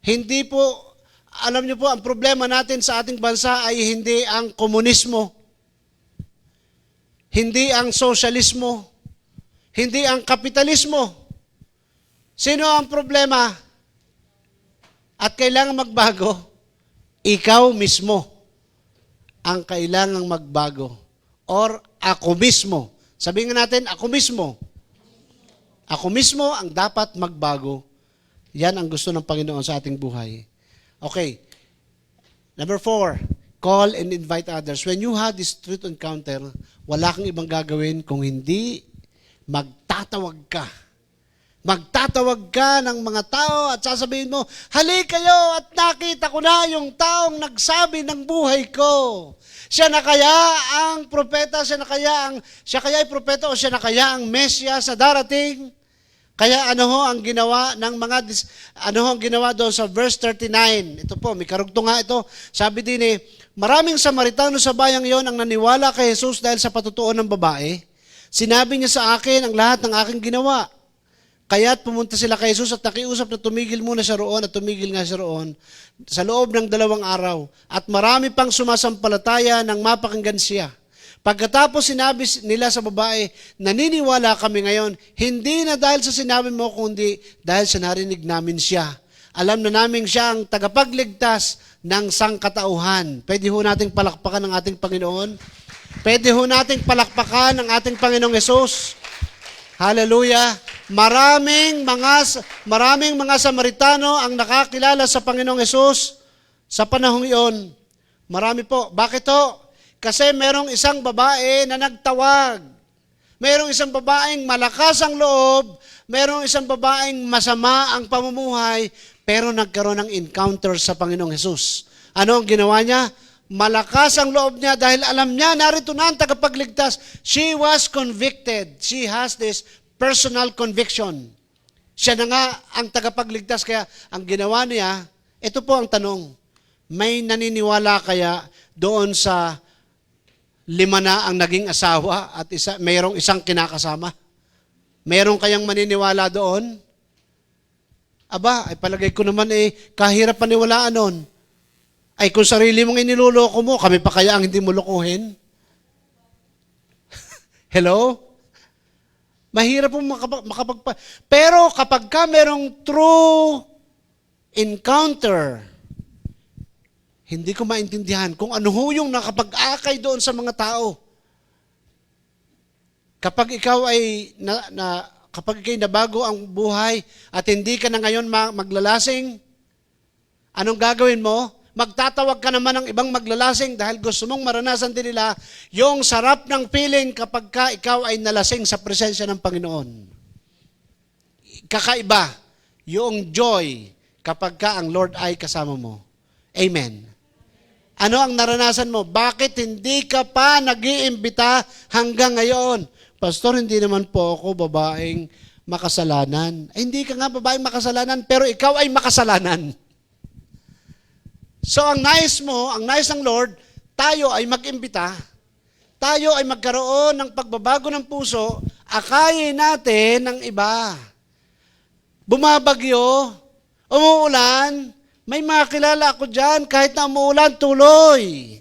Hindi po, alam niyo po, ang problema natin sa ating bansa ay hindi ang komunismo, hindi ang sosyalismo, hindi ang kapitalismo. Sino ang problema? At kailangang magbago? Ikaw mismo ang kailangang magbago. Or ako mismo. Sabihin natin, ako mismo. Ako mismo ang dapat magbago. Yan ang gusto ng Panginoon sa ating buhay. Okay. Number 4, call and invite others. When you have this truth encounter, wala kang ibang gagawin kung hindi magtatawag ka. Magtatawag ka ng mga tao at sasabihin mo, hali kayo at nakita ko na yung taong nagsabi ng buhay ko. Siya na kaya ang propeta, siya kaya ay propeta o siya na kaya ang Mesyas na darating? Kaya ano ho ang ginawa doon sa verse 39? Ito po, may karugtong nga ito. Sabi din maraming Samaritano sa bayang iyon ang naniwala kay Jesus dahil sa patutuo ng babae. Sinabi niya sa akin ang lahat ng aking ginawa. Kaya't pumunta sila kay Jesus at nakiusap na tumigil muna siya roon at tumigil nga siya roon sa loob ng 2 araw. At marami pang sumasampalataya nang mapakinggan siya. Pagkatapos sinabi nila sa babae, naniniwala kami ngayon, hindi na dahil sa sinabi mo, kundi dahil sa narinig namin siya. Alam na namin siya ang tagapagligtas ng sangkatauhan. Pwede ho nating palakpakan ng ating Panginoon. Pwede ho nating palakpakan ng ating Panginoong Hesus. Hallelujah. Maraming mga Samaritano ang nakakilala sa Panginoong Hesus sa panahong iyon. Marami po. Bakit ho? Kasi merong isang babae na nagtawag. Merong isang babaeng malakas ang loob. Merong isang babaeng masama ang pamumuhay. Pero nagkaroon ng encounter sa Panginoong Hesus. Ano ang ginawa niya? Malakas ang loob niya dahil alam niya, narito na ang tagapagligtas. She was convicted. She has this personal conviction. Siya na nga ang tagapagligtas. Kaya ang ginawa niya, ito po ang tanong, may naniniwala kaya doon sa 5 na ang naging asawa at mayroong isang kinakasama? Mayroong kayang maniniwala doon? Aba, ay palagay ko naman kahirap paniwalaan nun. Ay kung sarili mong iniluloko mo, kami pa kaya ang hindi mo lokohin? Hello? Mahirap po Pero kapag ka merong true encounter, hindi ko maintindihan kung ano ho yung nakapag-akay doon sa mga tao. Kapag ikaw ay kapag ikay nabago ang buhay at hindi ka na ngayon maglalasing, anong gagawin mo? Magtatawag ka naman ng ibang maglalasing dahil gusto mong maranasan din nila yung sarap ng feeling kapag ka ikaw ay nalasing sa presensya ng Panginoon. Kakaiba yung joy kapag ka ang Lord ay kasama mo. Amen. Ano ang naranasan mo? Bakit hindi ka pa nag-iimbita hanggang ngayon? Pastor, hindi naman po ako babaeng makasalanan. Ay, hindi ka nga babaeng makasalanan, pero ikaw ay makasalanan. So, ang nais ng Lord, tayo ay mag-imbita, tayo ay magkaroon ng pagbabago ng puso, akayin natin ng iba. Bumabagyo, umuulan, may makilala ako dyan, kahit na umuulan, tuloy.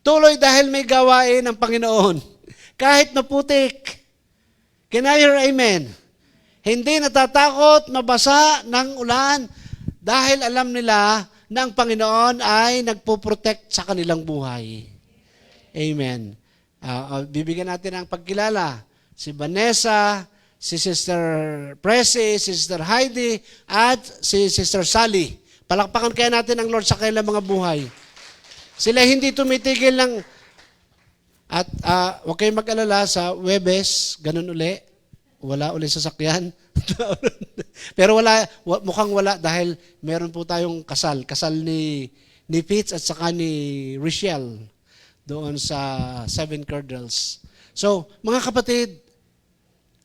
Tuloy dahil may gawain ng Panginoon. Kahit maputik. Can I hear amen? Hindi natatakot mabasa ng ulan dahil alam nila na ang Panginoon ay nagpo-protect sa kanilang buhay. Amen. Bibigyan natin ng pagkilala. Si Vanessa, si Sister Presi, si Sister Heidi, at si Sister Sally. Palakpakan kaya natin ang Lord sa kanilang mga buhay. Sila hindi tumitigil ng... At huwag kayong mag-alala sa Webes, ganun uli. Wala uli sasakyan. Pero mukhang wala dahil meron po tayong kasal. Kasal ni Fitz at saka ni Richelle doon sa Seven Cardinals. So, mga kapatid,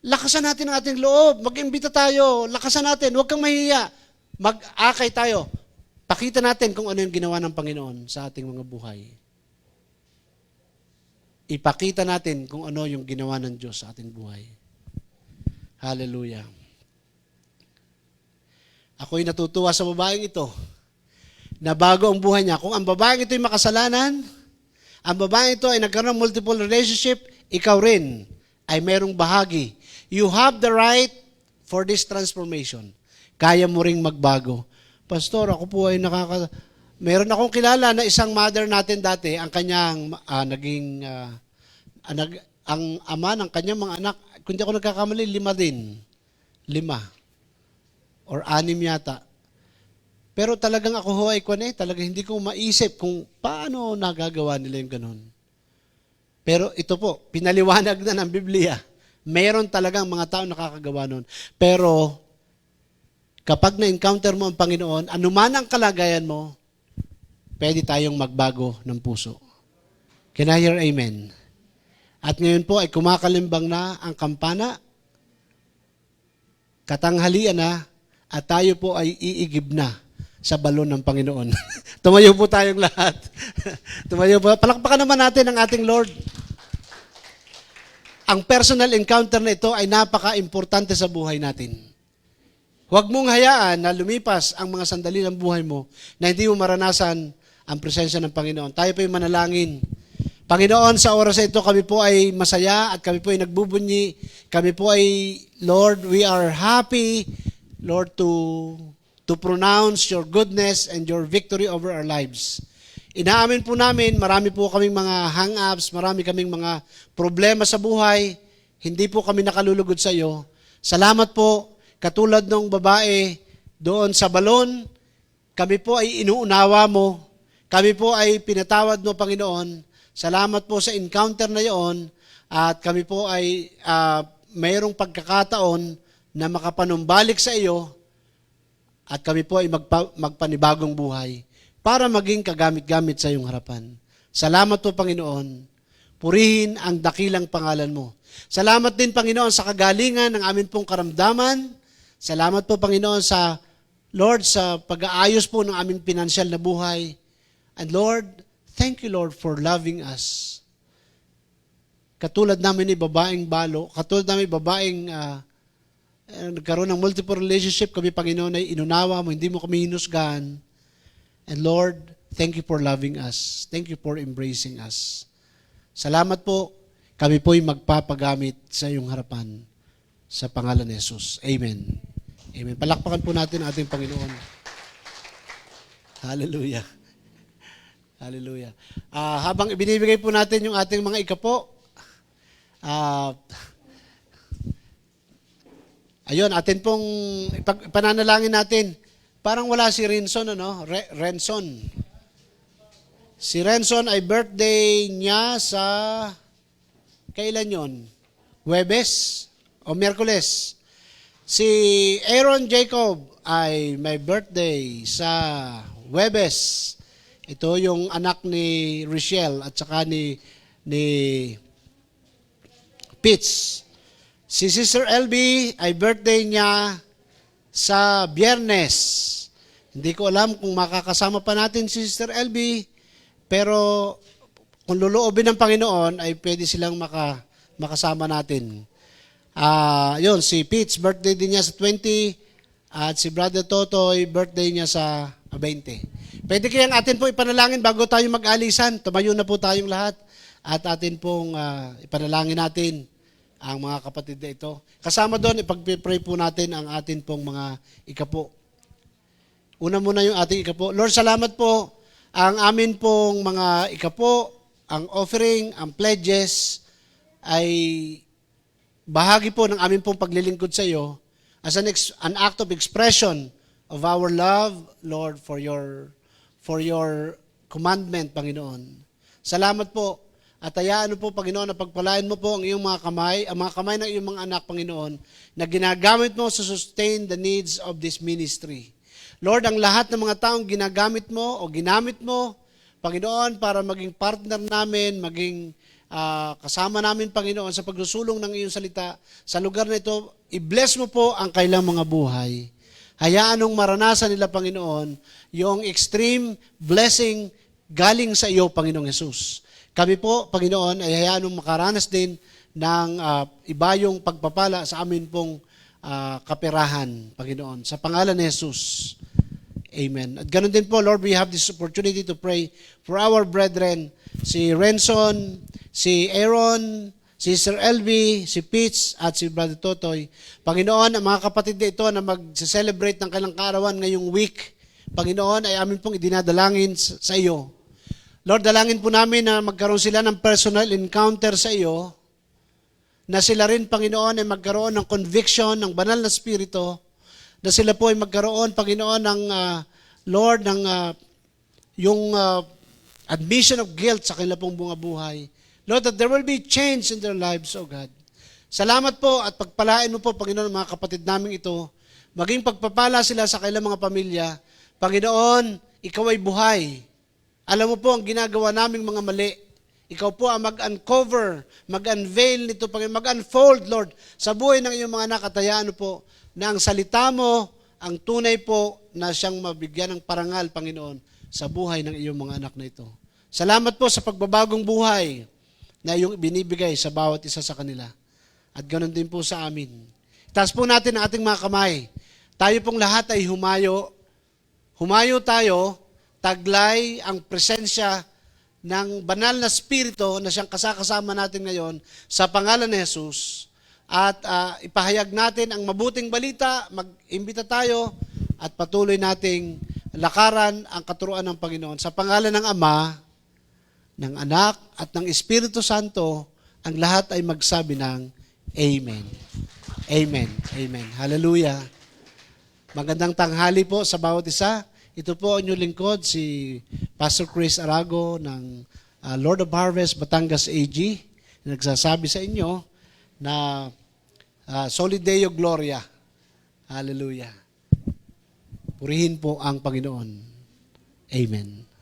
lakasan natin ang ating loob. Mag-imbita tayo. Lakasan natin. Huwag kang mahihiya. Mag-akay tayo. Pakita natin kung ano yung ginawa ng Panginoon sa ating mga buhay. Ipakita natin kung ano yung ginawa ng Diyos sa ating buhay. Hallelujah. Ako'y natutuwa sa babaeng ito na bago ang buhay niya. Kung ang babaeng ito ay makasalanan, ang babaeng ito ay nagkaroon ng multiple relationship, ikaw rin ay merong bahagi. You have the right for this transformation. Kaya mo ring magbago. Pastor, ako po ay meron akong kilala na isang mother natin dati, ang kanyang ang ama ng kanyang mga anak, kung di ako nagkakamali, 5 din. 5 or 6 yata. Pero talagang ako ho ay talagang hindi ko maisip kung paano nagagawa nila yung ganun. Pero ito po, pinaliwanag na ng Biblia. Meron talagang mga tao nakakagawa nun. Pero kapag na-encounter mo ang Panginoon, anuman ang kalagayan mo, pwede tayong magbago ng puso. Can I hear amen? At ngayon po ay kumakalimbang na ang kampana, katanghalian na, at tayo po ay iigib na sa balon ng Panginoon. Tumayo po tayong lahat. Tumayo po. Palakpakan naman natin ang ating Lord. Ang personal encounter na ito ay napaka-importante sa buhay natin. Huwag mong hayaan na lumipas ang mga sandali ng buhay mo na hindi mo maranasan ang presensya ng Panginoon. Tayo po ay manalangin. Panginoon, sa oras na ito, kami po ay masaya at kami po ay nagbubunyi. Kami po ay, Lord, we are happy, Lord, to to pronounce your goodness and your victory over our lives. Inaamin po namin, marami po kaming mga hang-ups, marami kaming mga problema sa buhay, hindi po kami nakalulugod sa iyo. Salamat po, katulad ng babae doon sa balon, kami po ay inuunawa mo, kami po ay pinatawad mo, Panginoon. Salamat po sa encounter na iyon, at kami po ay mayroong pagkakataon na makapanumbalik sa iyo, at kami po ay magpanibagong buhay para maging kagamit-gamit sa iyong harapan. Salamat po, Panginoon. Purihin ang dakilang pangalan mo. Salamat din, Panginoon, sa kagalingan ng amin pong karamdaman. Salamat po, Panginoon, sa Lord, sa pag-aayos po ng aming pinansyal na buhay. And Lord, thank you, Lord, for loving us. Katulad namin ni babaeng balo, katulad namin babaeng nagkaroon ng multiple relationship, kami, Panginoon, ay inunawa mo, hindi mo kami hinusgahan. And Lord, thank you for loving us. Thank you for embracing us. Salamat po, kami po'y magpapagamit sa iyong harapan sa pangalan ni Jesus. Amen. Amen. Palakpakan po natin ang ating Panginoon. Hallelujah. Hallelujah. Habang ibinibigay po natin yung ating mga ikapo, ayun, atin pong pananalangin natin. Parang wala si Renson, Renson. Si Renson ay birthday niya sa, kailan yon? Huwebes o Miyerkules. Si Aaron Jacob ay may birthday sa Huwebes. Ito yung anak ni Richelle at saka ni Pitts. Si Sister LB ay birthday niya sa Biyernes. Hindi ko alam kung makakasama pa natin si Sister LB, pero kung luluobin ng Panginoon, ay pwede silang makasama natin. Yun, si Pitts, birthday din niya sa 20, at si Brother Totoy, birthday niya sa 20. Pwede kayang atin po ipanalangin bago tayo mag-alisan. Tumayo na po tayong lahat, at atin pong ipanalangin natin ang mga kapatid na ito. Kasama doon, ipag-pray po natin ang atin pong mga ikapo. Una muna yung ating ikapo. Lord, salamat po. Ang amin pong mga ikapo, ang offering, ang pledges, ay bahagi po ng amin pong paglilingkod sa iyo as an act of expression of our love, Lord, for your commandment, Panginoon. Salamat po. At hayaan mo po, Panginoon, na pagpalain mo po ang iyong mga kamay, ang mga kamay ng iyong mga anak, Panginoon, na ginagamit mo to sustain the needs of this ministry. Lord, ang lahat ng mga taong ginagamit mo o ginamit mo, Panginoon, para maging partner namin, maging kasama namin, Panginoon, sa pagsusulong ng iyong salita, sa lugar na ito, i-bless mo po ang kailang mga buhay. Hayaan nung maranasan nila, Panginoon, yung extreme blessing galing sa iyo, Panginoong Jesus. Kami po, Panginoon, ay hayaan nung makaranas din ng iba yung pagpapala sa amin pong kaperahan, Panginoon. Sa pangalan ni Jesus. Amen. At ganun din po, Lord, we have this opportunity to pray for our brethren, si Renson, si Aaron, si Sister LB, si Pitts, at si Brother Totoy. Panginoon, ang mga kapatid na ito na mag-celebrate ng kailang kaarawan ngayong week, Panginoon, ay amin pong idinadalangin sa iyo. Lord, dalangin po namin na magkaroon sila ng personal encounter sa iyo, na sila rin, Panginoon, ay magkaroon ng conviction ng banal na spirito, na sila po ay magkaroon, Panginoon, ng Lord, ng yung admission of guilt sa kanilang pong bunga buhay. Lord, that there will be change in their lives, oh God. Salamat po at pagpalain mo po, Panginoon, mga kapatid namin ito. Maging pagpapala sila sa kanilang mga pamilya. Panginoon, ikaw ay buhay. Alam mo po ang ginagawa naming mga mali. Ikaw po ang mag-uncover, mag-unveil nito, mag-unfold, Lord, sa buhay ng iyong mga anak. At hayaan po na ang salita mo, ang tunay po na siyang mabigyan ng parangal, Panginoon, sa buhay ng iyong mga anak na ito. Salamat po sa pagbabagong buhay na iyong binibigay sa bawat isa sa kanila. At ganoon din po sa amin. Taas po natin ang ating mga kamay. Tayo pong lahat ay humayo. Humayo tayo, taglay ang presensya ng banal na spirito na siyang kasakasama natin ngayon sa pangalan ni Jesus. At ipahayag natin ang mabuting balita, mag-imbita tayo at patuloy nating lakaran ang katuruan ng Panginoon. Sa pangalan ng Ama, ng Anak, at ng Espiritu Santo, ang lahat ay magsabi ng Amen. Amen. Amen. Hallelujah. Magandang tanghali po sa bawat isa. Ito po ang inyong lingkod, si Pastor Chris Arago ng Lord of Harvest, Batangas AG. Nagsasabi sa inyo na Soli Deo Gloria. Hallelujah. Purihin po ang Panginoon. Amen.